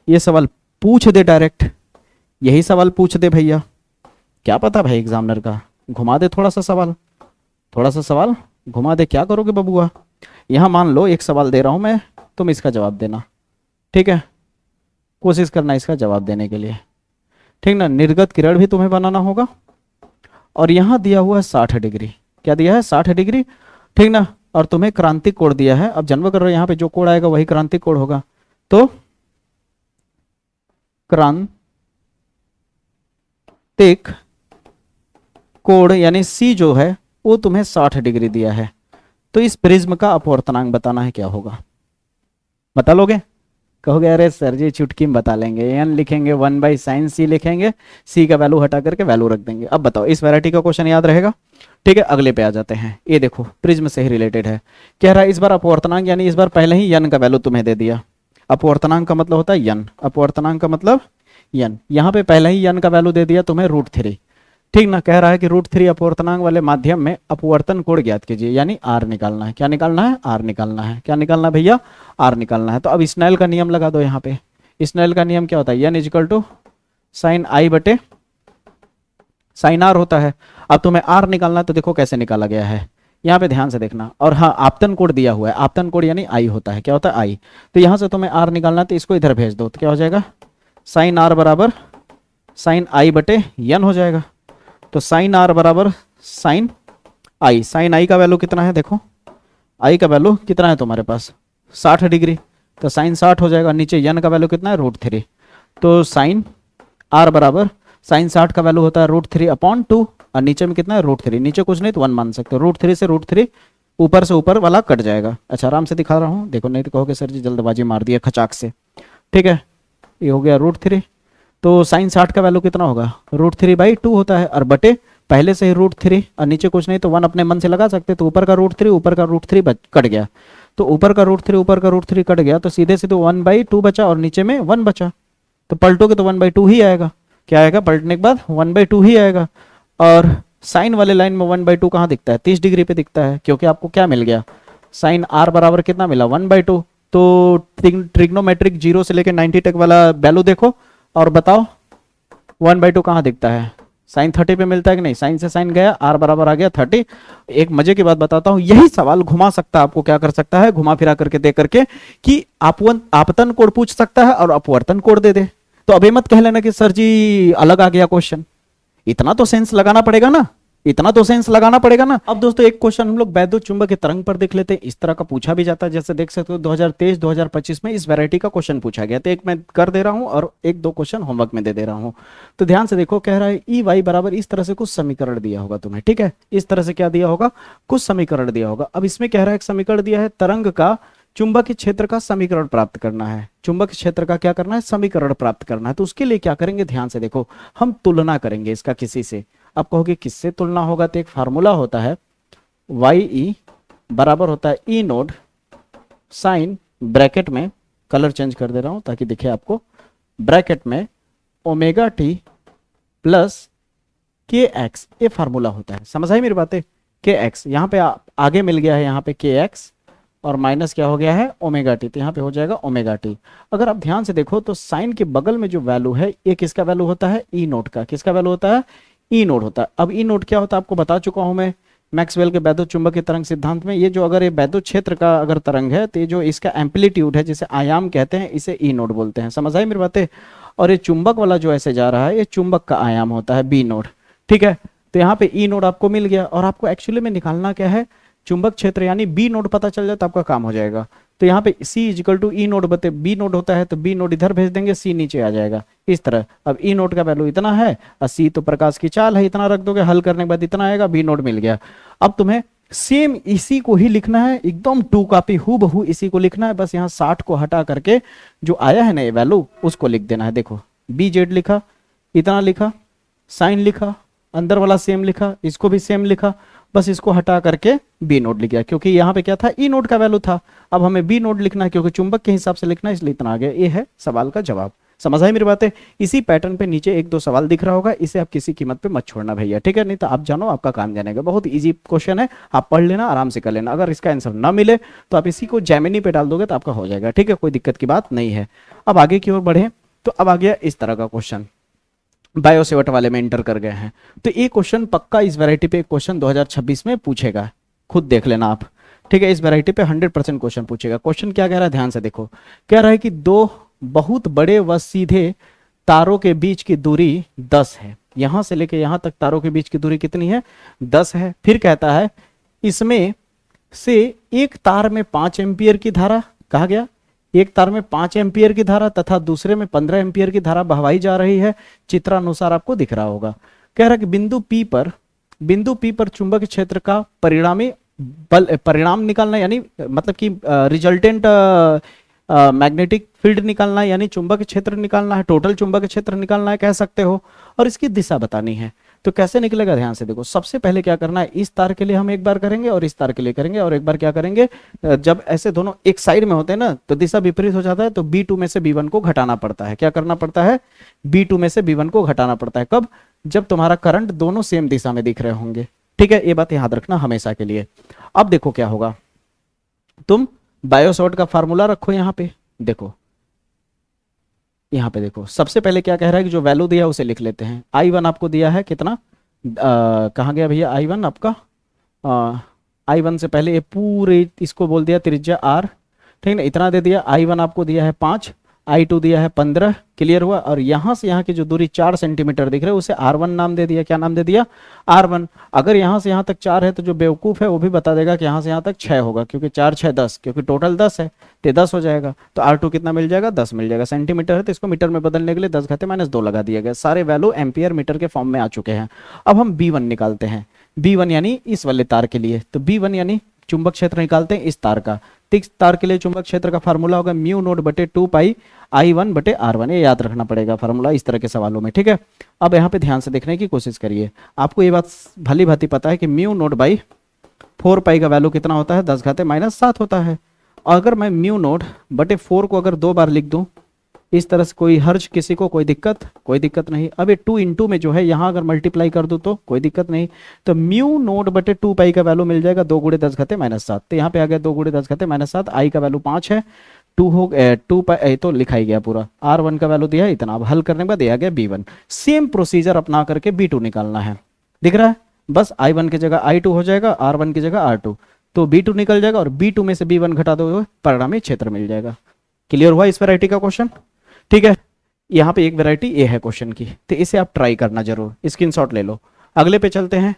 ये सवाल पूछ दे, डायरेक्ट यही सवाल पूछ दे भैया, क्या पता भाई एग्जामिनर का घुमा दे, थोड़ा सा सवाल घुमा दे, क्या करोगे बबुआ। यहां मान लो एक सवाल दे रहा हूं मैं, तुम इसका जवाब देना, ठीक है, कोशिश करना इसका जवाब देने के लिए, ठीक ना। निर्गत किरण भी तुम्हें बनाना होगा, और यहां दिया हुआ है 60 डिग्री, क्या दिया है, 60 डिग्री, ठीक ना, और तुम्हें क्रांतिक कोण दिया है। अब जन्म कर रहे हो, यहाँ पे जो कोण आएगा वही क्रांतिक कोण होगा, तो क्रांतिक कोण यानी सी जो है वो तुम्हें 60 डिग्री दिया है, तो इस प्रिज्म का अपवर्तनांक बताना है, क्या होगा, बता लोगे, कहोगे अरे सर जी चुटकी में बता लेंगे, n लिखेंगे, 1/sin c लिखेंगे, c का वैल्यू हटा करके वैल्यू रख देंगे। अब बताओ इस वैरायटी का क्वेश्चन याद रहेगा, ठीक है। अगले पे आ जाते हैं, ये देखो प्रिज्म से ही रिलेटेड है, कह रहा है इस बार अपवर्तनांक, यानी इस बार पहले ही n का वैल्यू तुम्हें दे दिया, अपवर्तनांक का मतलब होता है n, अपवर्तनांक का मतलब n, यहाँ पे पहले ही n का वैल्यू दे दिया तुम्हें √3, ठीक ना। कह रहा है कि √3 अपवर्तनांक वाले माध्यम में अपवर्तन कोण ज्ञात कीजिए, यानी r निकालना है, क्या निकालना है, r निकालना है, क्या निकालना है भैया, r निकालना है। तो अब स्नेल का नियम लगा दो, यहाँ पे स्नेल का नियम क्या होता है, n = sin i/sin r होता है। अब तुम्हें r निकालना है, तो देखो कैसे निकाला गया है, यहाँ पे ध्यान से देखना, और हाँ आपतन कोण दिया हुआ है, आपतन कोण यानी i होता है, क्या होता है i, तो यहाँ से तुम्हें r निकालना है, तो इसको इधर भेज दो, तो क्या हो जाएगा, sin r बराबर sin i/n हो जाएगा, तो sin r बराबर sin i का वैल्यू कितना है, देखो i का वैल्यू कितना है तुम्हारे पास, 60 डिग्री, तो sin 60 हो जाएगा, नीचे n का वैल्यू कितना है, √3, तो sin r बराबर sin 60 का वैल्यू होता है √3/2, और नीचे में कितना है, √3, नीचे कुछ नहीं तो 1 मान सकते हो, √3 से √3 ऊपर से ऊपर वाला कट जाएगा। अच्छा आराम से दिखा रहा हूँ, देखो नहीं तो कहोगे सर जी जल्दबाजी मार दिया खचाक से, ठीक है, ये हो गया √3, तो sin 60 का वैल्यू कितना होगा, √3/2 होता है, और बटे पहले से ही √3, और नीचे कुछ नहीं तो 1 अपने मन से लगा सकते, तो ऊपर का √3 ऊपर का √3 कट गया, तो ऊपर का √3 कट गया, तो सीधे सीधे 1/2 बचा, और नीचे में 1 बचा, तो पलटोगे तो 1/2 ही आएगा, क्या आएगा, पलटने के बाद 1/2 ही आएगा। और साइन वाले लाइन में 1/2 कहाँ दिखता है, 30 डिग्री पे दिखता है, क्योंकि आपको क्या मिल गया, साइन r बराबर कितना मिला, 1/2, तो ट्रिग्नोमेट्रिक 0 से लेकर 90 तक वाला वैल्यू देखो और बताओ 1/2 कहाँ दिखता है, साइन 30 पे मिलता है कि नहीं, साइन से साइन गया, r बराबर आ गया 30। एक मजे की बात बताता हूं, यही सवाल घुमा सकता है आपको, क्या कर सकता है, घुमा फिरा करके दे करके कि आपतन कोण पूछ सकता है और अपवर्तन कोण दे दे। तो अभी मत कह लेना कि सर जी अलग आ गया क्वेश्चन, इतना तो सेंस लगाना पड़ेगा ना, इतना तो सेंस लगाना पड़ेगा ना। अब दोस्तों एक क्वेश्चन हम लोग वैद्युत चुंबक के तरंग पर देख लेते हैं, इस तरह का पूछा भी जाता है, जैसे देख सकते हो 2023-2025 में इस वैरायटी का क्वेश्चन पूछा गया, तो एक मैं कर दे रहा हूं और एक दो क्वेश्चन होमवर्क में दे रहा हूं। तो ध्यान से देखो, कह रहा है ई वाई बराबर इस तरह से कुछ समीकरण दिया होगा तुम्हें, ठीक है, इस तरह से क्या दिया होगा, कुछ समीकरण दिया होगा। अब इसमें कह रहा है एक समीकरण दिया है, तरंग का चुंबकीय क्षेत्र का समीकरण प्राप्त करना है, चुंबकीय क्षेत्र का क्या करना है, समीकरण प्राप्त करना है। तो उसके लिए क्या करेंगे, ध्यान से देखो, हम तुलना करेंगे इसका किसी से। अब कहोगे किससे तुलना होगा, तो एक फार्मूला होता है YE बराबर होता है E नोड साइन, ब्रैकेट में कलर चेंज कर दे रहा हूं ताकि दिखे आपको, ब्रैकेट में ओमेगा टी प्लस KX, ये फार्मूला होता है, समझ आई मेरी बातें, KX यहाँ पे आगे मिल गया है, यहाँ पे KX और माइनस क्या हो गया है ओमेगा टी, तो यहाँ पे हो जाएगा ओमेगा टी। अगर आप ध्यान से देखो तो साइन के बगल में जो वैल्यू है ये किसका वैल्यू होता है, ई नोट का, किसका वैल्यू होता है, ई नोड होता है। अब ई नोड क्या होता है आपको बता चुका हूं मैं मैक्सवेल के वैद्युत चुंबकीय तरंग सिद्धांत में। ये जो अगर ये वैद्युत क्षेत्र का अगर तरंग है तो ये जो इसका एम्पलीट्यूड है जिसे आयाम कहते हैं इसे ई नोड बोलते हैं। समझ आई मेरी बातें। और ये चुंबक वाला जो ऐसे जा रहा है ये चुंबक का आयाम होता है बी नोड। ठीक है, तो यहाँ पे ई नोड आपको मिल गया और आपको एक्चुअली में निकालना क्या है, चुंबक क्षेत्र यानी बी नोड पता चल जाए तो आपका काम हो जाएगा। तो यहाँ पे C is equal to E naught बते बी नोड होता है तो बी नोड इधर भेज देंगे, C नीचे आ जाएगा इस तरह। अब ई नोड का वैल्यू इतना है और C तो प्रकाश की चाल है, इतना रख दोगे, हल करने के बाद इतना आएगा, बी नोड मिल गया। अब तुम्हें सेम इसी को ही लिखना है, एकदम टू कॉपी हूबहू इसी को लिखना है, बस यहाँ 60 को हटा करके जो आया है ना ये वैल्यू उसको लिख देना है। देखो बी जेड लिखा, इतना लिखा, साइन लिखा, अंदर वाला सेम लिखा, इसको भी सेम लिखा, बस इसको हटा करके बी नोड लिख गया क्योंकि यहाँ पे क्या था ई नोड का वैल्यू था। अब हमें बी नोड लिखना है क्योंकि चुंबक के हिसाब से लिखना है इसलिए इतना आ गया। ये है सवाल का जवाब। समझ आई मेरी बातें। इसी पैटर्न पे नीचे एक दो सवाल दिख रहा होगा, इसे आप किसी कीमत पे मत छोड़ना भैया, ठीक है, नहीं तो आप जानो आपका काम जानेगा। बहुत इजी क्वेश्चन है, आप पढ़ लेना, आराम से कर लेना। अगर इसका आंसर ना मिले तो आप इसी को जेमिनी पे डाल दोगे तो आपका हो जाएगा, ठीक है, कोई दिक्कत की बात नहीं है। अब आगे की ओर बढ़े तो अब आ गया इस तरह का क्वेश्चन, बायोसेवट वाले में इंटर कर गए हैं तो ये क्वेश्चन पक्का इस वैरायटी पे क्वेश्चन 2026 में पूछेगा, खुद देख लेना आप, ठीक है। इस वैरायटी पे 100% क्वेश्चन पूछेगा। क्वेश्चन क्या कह रहा है ध्यान से देखो, कह रहा है कि दो बहुत बड़े व सीधे तारों के बीच की दूरी 10 है। यहां से लेके यहां तक तारों के बीच की दूरी कितनी है, 10 है। फिर कहता है इसमें से एक तार में 5 एम्पियर की धारा, कहा गया एक तार में 5 एम्पियर की धारा तथा दूसरे में 15 एम्पियर की धारा बहवाई जा रही है, चित्रानुसार आपको दिख रहा होगा। कह रहा है कि बिंदु P पर चुंबक क्षेत्र का परिणाम निकालना, यानी मतलब कि रिजल्टेंट मैग्नेटिक फील्ड निकालना है, यानी चुंबक क्षेत्र निकालना है, टोटल चुंबक क्षेत्र निकालना है कह सकते हो, और इसकी दिशा बतानी है। तो कैसे निकलेगा ध्यान से देखो। सबसे पहले क्या करना है, इस तार के लिए हम एक बार करेंगे और इस तार के लिए करेंगे और एक बार क्या करेंगे, जब ऐसे दोनों एक साइड में होते हैं ना तो दिशा विपरीत हो जाता है, तो B2 में से B1 को घटाना पड़ता है। क्या करना पड़ता है, B2 में से B1 को घटाना पड़ता है। कब, जब तुम्हारा करंट दोनों सेम दिशा में दिख रहे होंगे, ठीक है, ये बात याद रखना हमेशा के लिए। अब देखो क्या होगा, तुम बायोसॉर्ट का फार्मूला रखो यहाँ पे, देखो यहाँ पे देखो। सबसे पहले क्या कह रहा है कि जो वैल्यू दिया है उसे लिख लेते हैं। I1 आपको दिया है कितना, कहाँ गया भैया I1 आपका, I1 से पहले ये पूरे इसको बोल दिया त्रिज्या R, ठीक है, इतना दे दिया। I1 आपको दिया है 5, I2 दिया है 15, क्लियर हुआ। और यहां से यहाँ की जो दूरी 4 सेंटीमीटर दिख रहा है उसे R1 नाम दे दिया। क्या नाम दे दिया, R1। अगर यहाँ से यहाँ तक 4 है तो जो बेवकूफ है वो भी बता देगा कि यहाँ से यहाँ तक 6 होगा, क्योंकि 4 6 10, क्योंकि टोटल 10 है तो 10 हो जाएगा। तो R2 कितना मिल जाएगा, 10 मिल जाएगा। सेंटीमीटर है तो इसको मीटर में बदलने के लिए 10⁻² लगा दिया गया। सारे वैल्यू एम्पियर मीटर के फॉर्म में आ चुके हैं। अब हम B1 निकालते हैं। B1 यानी इस वाले तार के लिए, तो B1 यानी चुंबक क्षेत्र निकालते हैं इस तार का। इस तार के लिए चुंबक क्षेत्र का फार्मूला होगा म्यू नोट बटे 2 पाई I1 बटे R1। ये याद रखना पड़ेगा फार्मूला इस तरह के सवालों में, ठीक है। अब यहाँ पे ध्यान से देखने की कोशिश करिए। आपको ये बात भली भांति पता है कि म्यू नोट बाई 4 पाई का वैल्यू कितना होता है, 10⁻⁷ होता है। और अगर मैं म्यू नोट बटे 4 को अगर 2 बार लिख दूं इस तरह से, कोई हर्ज किसी को, कोई दिक्कत नहीं। अब ये 2 × में जो है यहाँ अगर मल्टीप्लाई कर दूं तो कोई दिक्कत नहीं। तो म्यू नोट बटे 2 पाई का वैल्यू मिल जाएगा 2 × 10⁻⁷। तो यहाँ पे आ गया 2 × 10⁻⁷। आई का वैल्यू 5 है, 2 हो 2 पाई तो लिखा ही गया पूरा। R1 का वैल्यू दिया है इतना। अब हल करने के बाद आ गया B1। सेम प्रोसीजर अपना करके B2 निकालना है, दिख रहा है। बस I1 की जगह I2 हो जाएगा, R1 की जगह R2, तो B2 निकल जाएगा और B2 में से B1 घटा दो, परिणामी क्षेत्र मिल जाएगा। क्लियर हुआ इस वैरायटी का क्वेश्चन, ठीक है। यहाँ पे एक वैरायटी ये है क्वेश्चन की, तो इसे आप ट्राई करना जरूर, स्क्रीनशॉट ले लो। अगले पे चलते हैं।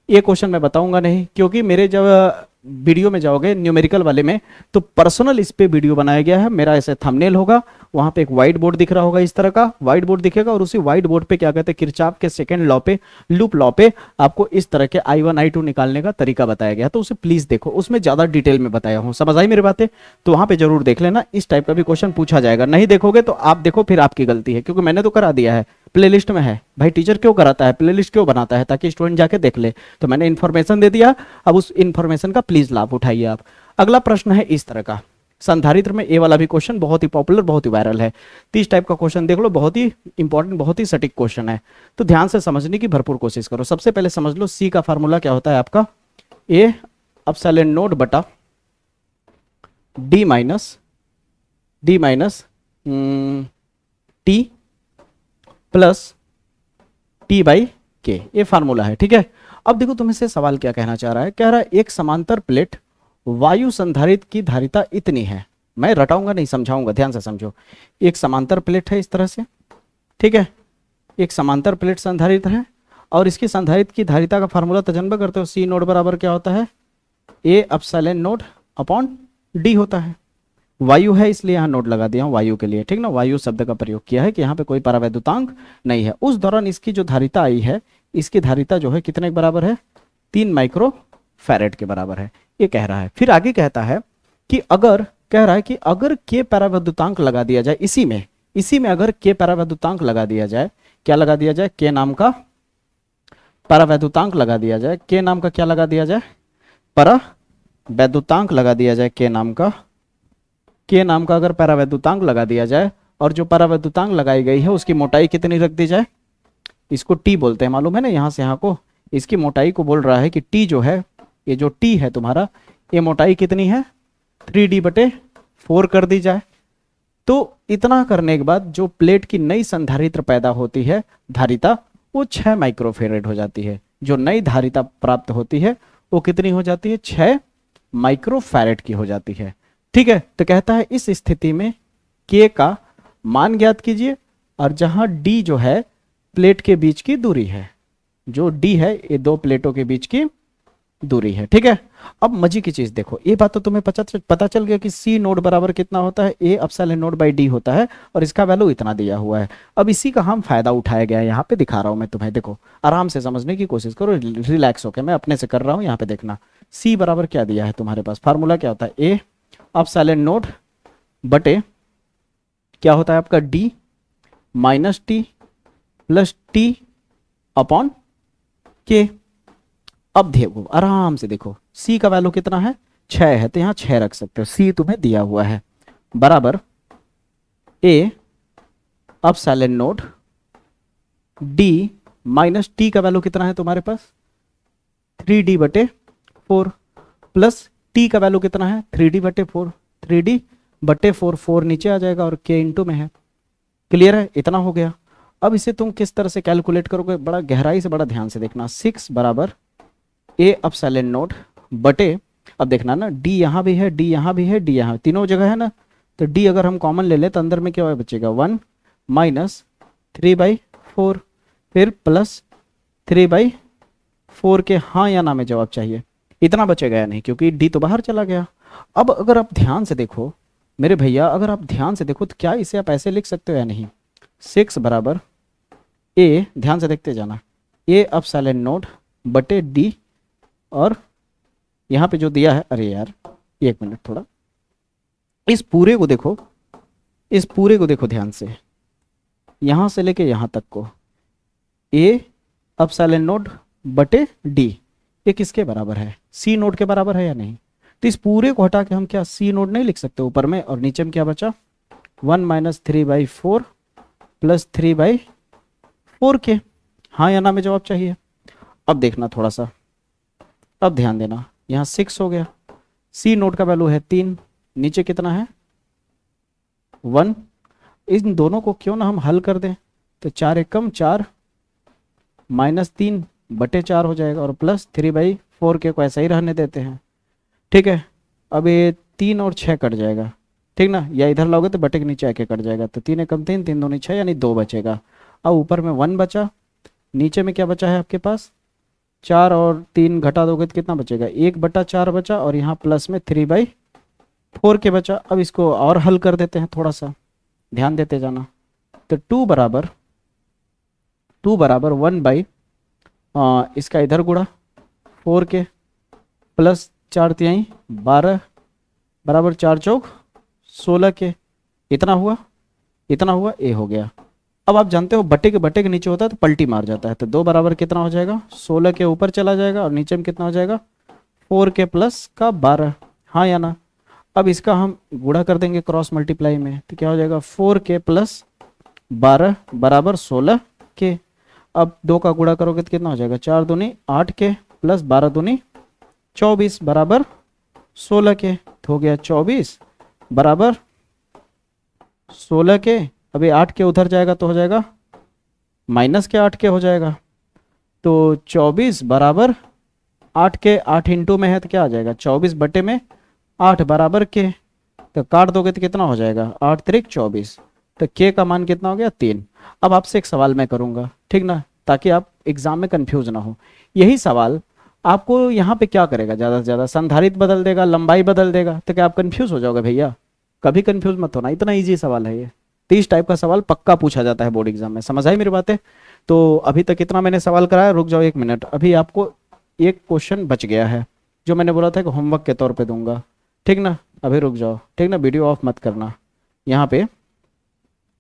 ये क्वेश्चन मैं बताऊंगा नहीं, क्योंकि मेरे जब वीडियो में जाओगे न्यूमेरिकल वाले में तो पर्सनल इस पे वीडियो बनाया गया है। मेरा ऐसे थंबनेल होगा, वहां पे एक व्हाइट बोर्ड दिख रहा होगा, इस तरह का व्हाइट बोर्ड दिखेगा, और उसी व्हाइट बोर्ड पे क्या कहते हैं, किरचॉफ के सेकंड लॉ पे, लूप लॉ पे आपको इस तरह के I1 I2 निकालने का तरीका बताया गया। तो उसे प्लीज देखो, उसमें ज्यादा डिटेल में बताया हूँ। समझ आई मेरी बातें, तो वहां पे जरूर देख लेना। इस टाइप का भी क्वेश्चन पूछा जाएगा। नहीं देखोगे तो आप देखो, फिर आपकी गलती है, क्योंकि मैंने तो करा दिया है, प्लेलिस्ट में है। भाई टीचर क्यों कराता है, प्लेलिस्ट क्यों बनाता है, ताकि स्टूडेंट जाके देख ले। तो मैंने इन्फॉर्मेशन दे दिया, अब उस इन्फॉर्मेशन का प्लीज लाभ उठाइए आप। अगला प्रश्न है इस तरह का, संधारित्र में। ये वाला भी क्वेश्चन बहुत ही पॉपुलर, बहुत ही वायरल है। 30 टाइप का क्वेश्चन देख लो, बहुत ही इंपॉर्टेंट, बहुत ही सटीक क्वेश्चन है। तो ध्यान से समझने की भरपूर कोशिश करो। सबसे पहले समझ लो सी का फार्मूला क्या होता है आपका, ए एप्सिलॉन नोट बटा D minus T plus T by के, ये फार्मूला है, ठीक है। अब देखो तुम्हें से सवाल क्या कहना चाह रहा है, कह रहा है एक समांतर प्लेट वायु संधारित्र की धारिता इतनी है, मैं रटाऊंगा नहीं समझाऊंगा, ध्यान से समझो। एक समांतर प्लेट है इस तरह से, ठीक है, एक समांतर प्लेट संधारित्र है और इसकी संधारित्र की धारिता का फार्मूला तजन्ब करते हो, सी नोड बराबर क्या होता है, A epsilon node upon D होता है। वायु है इसलिए यहाँ नोड लगा दिया हूँ वायु के लिए, ठीक ना, वायु शब्द का प्रयोग किया है कि यहाँ पे कोई परावैद्युतांक नहीं है। उस दौरान इसकी जो धारिता आई है, इसकी धारिता जो है कितने के बराबर है, 3 माइक्रो फैरेड के बराबर है, ये कह रहा है। फिर आगे कहता है कि अगर, कह रहा है कि अगर के परावैद्युतांक लगा दिया जाए इसी में अगर के परावैद्युतांक लगा दिया जाए, क्या लगा दिया जाए, के नाम का परावैद्युतांक लगा दिया जाए, के नाम का क्या लगा दिया जाए, परावैद्युतांक लगा दिया जाए, के नाम का अगर परावैद्युतांक लगा दिया जाए और जो परावैद्युतांक लगाई गई है उसकी मोटाई कितनी रख दी जाए, इसको टी बोलते हैं, मालूम है ना, यहां से यहां को इसकी मोटाई को बोल रहा है कि टी जो है, ये जो टी है तुम्हारा, ये मोटाई कितनी है, 3D/4 कर दी जाए। तो इतना करने के बाद जो प्लेट की नई संधारित्र पैदा होती है धारिता, वो 6 माइक्रोफेरेड हो जाती है। जो नई धारिता प्राप्त होती है वो कितनी हो जाती है, 6 माइक्रोफैरेड की हो जाती है, ठीक है। तो कहता है इस स्थिति में के का मान ज्ञात कीजिए और जहां डी जो है प्लेट के बीच की दूरी है, जो डी है ये दो प्लेटों के बीच की दूरी है, ठीक है। अब मजे की चीज देखो, ये बात तो तुम्हें पता चल गया कि सी नोड बराबर कितना होता है, A epsilon node by D होता है और इसका वैल्यू इतना दिया हुआ है। अब इसी का हम फायदा उठाया गया है, यहाँ पे दिखा रहा हूं मैं तुम्हें, देखो आराम से समझने की कोशिश करो, रिलैक्स होकर, मैं अपने से कर रहा हूं, यहाँ पे देखना। सी बराबर क्या दिया है तुम्हारे पास, फार्मूला क्या होता है, ए एप्सिलॉन नोड बटे क्या होता है आपका, D minus T plus T upon के। अब देखो आराम से देखो, C का वैल्यू कितना है, 6 है, तो यहाँ 6 रख सकते हो, C तुम्हें दिया हुआ है, बराबर A epsilon node D minus T का वैल्यू कितना है तुम्हारे पास, 3D/4 प्लस T का वैल्यू कितना है, 3D/4, 3D/4, 4 नीचे आ जाएगा और K इंटू में है, क्लियर है, इतना हो गया। अब इसे तुम किस तरह से कैलकुलेट करोगे, बड़ा गहराई से बड़ा ध्यान से देखना, 6 बराबर ए एप्सिलॉन नोड बटे, अब देखना ना, डी यहाँ भी है, डी यहाँ भी है, डी यहाँ तीनों जगह है ना, तो डी अगर हम कॉमन ले ले तो अंदर में क्या बचेगा, 1 माइनस 3/4 फिर प्लस 3/4 के हाँ या ना में जवाब चाहिए, इतना बचेगा या नहीं, क्योंकि डी तो बाहर चला गया। अब अगर आप ध्यान से देखो मेरे भैया, अगर आप ध्यान से देखो तो क्या इसे आप ऐसे लिख सकते हो या नहीं, 6 बराबर ए, ध्यान से देखते जाना, ए एप्सिलॉन नोड बटे डी, और यहां पे जो दिया है, अरे यार 1 मिनट थोड़ा, इस पूरे को देखो, इस पूरे को देखो ध्यान से, यहां से लेके यहां तक को, ए एप्सिलॉन नोड बटे डी, ये किसके बराबर है, सी नोड के बराबर है या नहीं। तो इस पूरे को हटा के हम क्या सी नोड नहीं लिख सकते ऊपर में, और नीचे में क्या बचा, 1 माइनस 3/4 प्लस 3/4 के हाँ या ना में जवाब चाहिए। अब देखना थोड़ा सा, अब ध्यान देना, यहाँ 6 हो गया, सी नोड का वैल्यू है 3, नीचे कितना है 1, इन दोनों को क्यों ना हम हल कर दें, तो 4 एकम 4 माइनस 3/4 हो जाएगा और प्लस 3/4 के को ऐसा ही रहने देते हैं, ठीक है। अब ये 3 और 6 कट जाएगा, ठीक ना, या इधर लाओगे तो बटे के नीचे आके कट जाएगा, तो 3 एकम 3, 3 दूनी 6 यानी 2 बचेगा। अब ऊपर में 1 बचा, नीचे में क्या बचा है आपके पास, 4 और 3 घटा दोगे तो कितना बचेगा, 1/4 बचा, और यहाँ प्लस में 3/4 के बचा। अब इसको और हल कर देते हैं, थोड़ा सा ध्यान देते जाना, तो 2 बराबर 1 इसका इधर गुणा 4 के प्लस 4 तिहाई 12 बराबर 4 चौक 16 के, इतना हुआ ए हो गया। अब आप जानते हो बटे के नीचे होता है तो पलटी मार जाता है, तो 2 बराबर कितना हो जाएगा, 16 के ऊपर चला जाएगा और नीचे में कितना हो जाएगा, 4 के प्लस का 12, हाँ या ना। अब इसका हम गुणा कर देंगे क्रॉस मल्टीप्लाई में, तो क्या हो जाएगा, 4 के प्लस 12 बराबर 16 के। अब 2 का गुणा करोगे तो कितना हो जाएगा, 4 दूनी 8 के प्लस 12 दूनी 24 बराबर 16 के, तो हो गया 24 बराबर 16 के। अभी 8 के उधर जाएगा तो हो जाएगा माइनस के 8 के हो जाएगा, तो 24 बराबर 8 के, 8 इंटू में है तो क्या आ जाएगा 24 बटे में 8 बराबर के, तो काट दोगे तो कितना हो जाएगा 8 त्रिक 24, तो के का मान कितना हो गया 3। अब आपसे एक सवाल मैं करूंगा, ठीक ना, ताकि आप एग्जाम में कंफ्यूज ना हो। यही सवाल आपको यहाँ पे क्या करेगा, ज़्यादा से ज़्यादा संधारित्र बदल देगा, लंबाई बदल देगा, तो क्या आप कंफ्यूज हो जाओगे भैया? कभी कंफ्यूज मत होना, इतना ईजी सवाल है ये। 30 टाइप का सवाल पक्का पूछा जाता है बोर्ड एग्जाम में, समझ आई मेरी बातें? तो अभी तक इतना मैंने सवाल कराया, रुक जाओ 1 मिनट, अभी आपको एक क्वेश्चन बच गया है जो मैंने बोला था कि होमवर्क के तौर पे दूंगा, ठीक ना। अभी रुक जाओ, ठीक ना, वीडियो ऑफ मत करना, यहाँ पे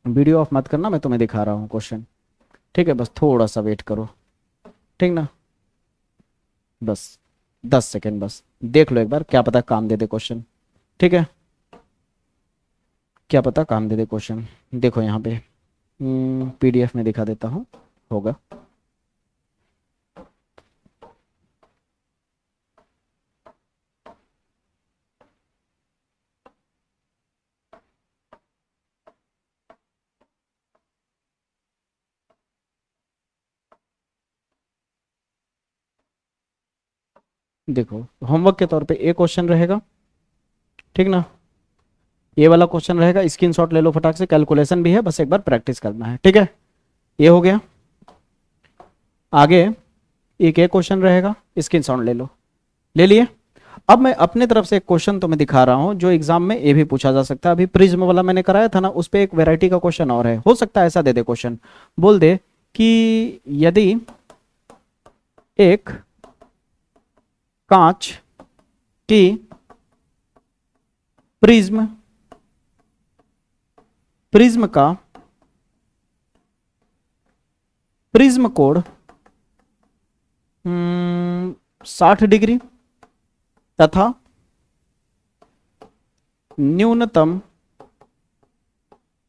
वीडियो ऑफ मत करना, मैं तुम्हें दिखा रहा हूँ क्वेश्चन, ठीक है, बस थोड़ा सा वेट करो, ठीक ना, बस 10 सेकेंड, बस देख लो एक बार, क्या पता काम दे दे क्वेश्चन, ठीक है, क्या पता काम दे दे क्वेश्चन। देखो यहाँ पे पीडीएफ में दिखा देता हूँ, होगा। देखो होमवर्क के तौर पे एक क्वेश्चन रहेगा, ठीक ना, ये वाला क्वेश्चन रहेगा, स्क्रीनशॉट ले लो फटाक से, कैलकुलेशन भी है, बस एक बार प्रैक्टिस करना है, ठीक है। ये हो गया, आगे एक क्वेश्चन रहेगा, स्क्रीनशॉट ले लो, ले लिए। अब मैं अपने तरफ से एक क्वेश्चन तुम्हें दिखा रहा हूं जो एग्जाम में ये भी पूछा जा सकता है। अभी प्रिज्म वाला मैंने कराया था ना, उस पे एक वैरायटी का क्वेश्चन और है, हो सकता है ऐसा दे दे क्वेश्चन, बोल दे कि यदि एक कांच की प्रिज्म का प्रिज्म कोण 60 डिग्री तथा न्यूनतम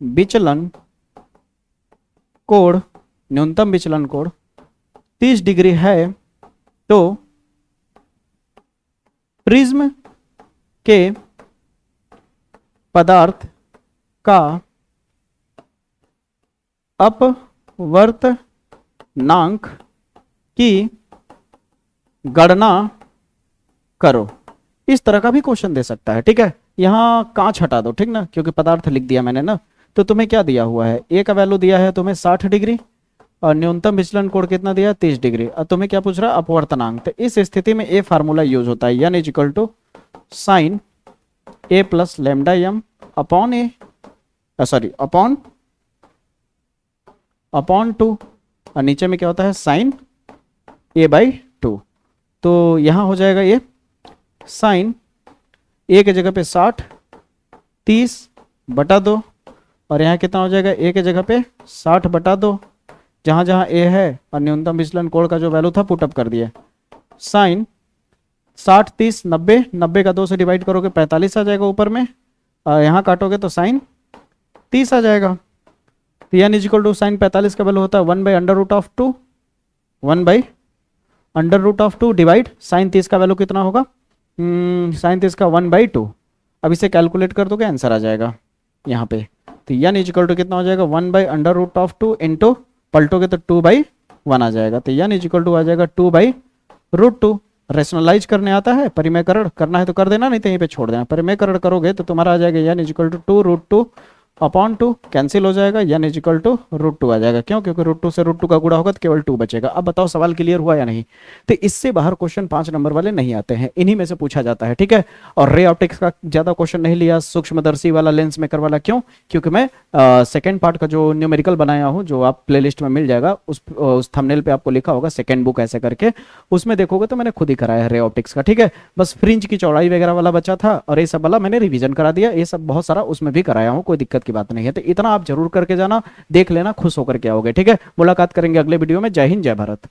विचलन कोण 30 डिग्री है, तो प्रिज्म के पदार्थ का अपवर्तनांक की गणना करो। इस तरह का भी क्वेश्चन दे सकता है, ठीक है। यहां कांच हटा दो, ठीक ना, क्योंकि पदार्थ लिख दिया मैंने ना, तो तुम्हें क्या दिया हुआ है, ए का वैल्यू दिया है तुम्हें 60 डिग्री और न्यूनतम विचलन कोण कितना दिया है 30 डिग्री, और तुम्हें क्या पूछ रहा है अपवर्तनांक। तो इस स्थिति में ए फार्मूला यूज होता है, यानी equal to sine A plus lambda M upon A, sorry upon 2, और नीचे में क्या होता है साइन ए बाई 2। तो यहां हो जाएगा ये साइन ए के जगह पे 60 30 बटा 2, और यहाँ कितना हो जाएगा ए के जगह पे 60 बटा 2, जहां जहां ए है और न्यूनतम विचलन कोण का जो वैल्यू था पुटअप कर दिया, साइन 60 30 90, 90 का 2 से डिवाइड करोगे 45 आ जाएगा ऊपर में, और यहाँ काटोगे तो साइन 30 आ जाएगा। तो यानी इक्वल टू साइन 45 का वैल्यू होता है 1 by under root of 2, 1 by under root of 2 divide sine 30 का वैल्यू कितना होगा, साइन 30 का 1 बाई 2। अब इसे कैलकुलेट कर दोगे आंसर आ जाएगा यहाँ पे। तो यानी इक्वल टू कितना हो जाएगा 1 by under root of 2 into पलटोगे तो 2 बाई 1 आ जाएगा। तो यानी इक्वल टू आ जाएगा 2 बाई रूट 2। रेशनलाइज करने आता है, परिमेयकरण करना है तो कर देना, नहीं तो यहीं पे छोड़ देना। परिमेयकरण करोगे तो तुम्हारा आ जाएगा यानी equal to 2 root 2 upon 2 cancel हो जाएगा, यानी इक्वल टू रूट 2 आ जाएगा। क्यों? क्योंकि रूट 2 से रूट 2 का गुणा होगा तो केवल 2 बचेगा। अब बताओ सवाल क्लियर हुआ या नहीं? तो इससे बाहर क्वेश्चन 5 नंबर वाले नहीं आते हैं, इन्हीं में से पूछा जाता है, ठीक है। और रे ऑप्टिक्स का ज्यादा क्वेश्चन नहीं लिया, सूक्ष्मदर्शी वाला लेंस मेकर वाला। क्यों? क्योंकि मैं सेकंड पार्ट का जो न्यूमेरिकल बनाया हूं, जो आप प्लेलिस्ट में मिल जाएगा, उस थंबनेल पे आपको लिखा होगा सेकंड बुक ऐसे करके, उसमें देखोगे तो मैंने खुद ही कराया है रे ऑप्टिक्स का, ठीक है। बस फ्रिंज की चौड़ाई वगैरह वाला बचा था और ये सब वाला मैंने रिवीजन करा दिया, ये सब बहुत सारा उसमें भी कराया हूं, कोई दिक्कत की बात नहीं है। तो इतना आप जरूर करके जाना, देख लेना, खुश होकर के आओगे, ठीक है। मुलाकात करेंगे अगले वीडियो में। जय हिंद, जय भारत।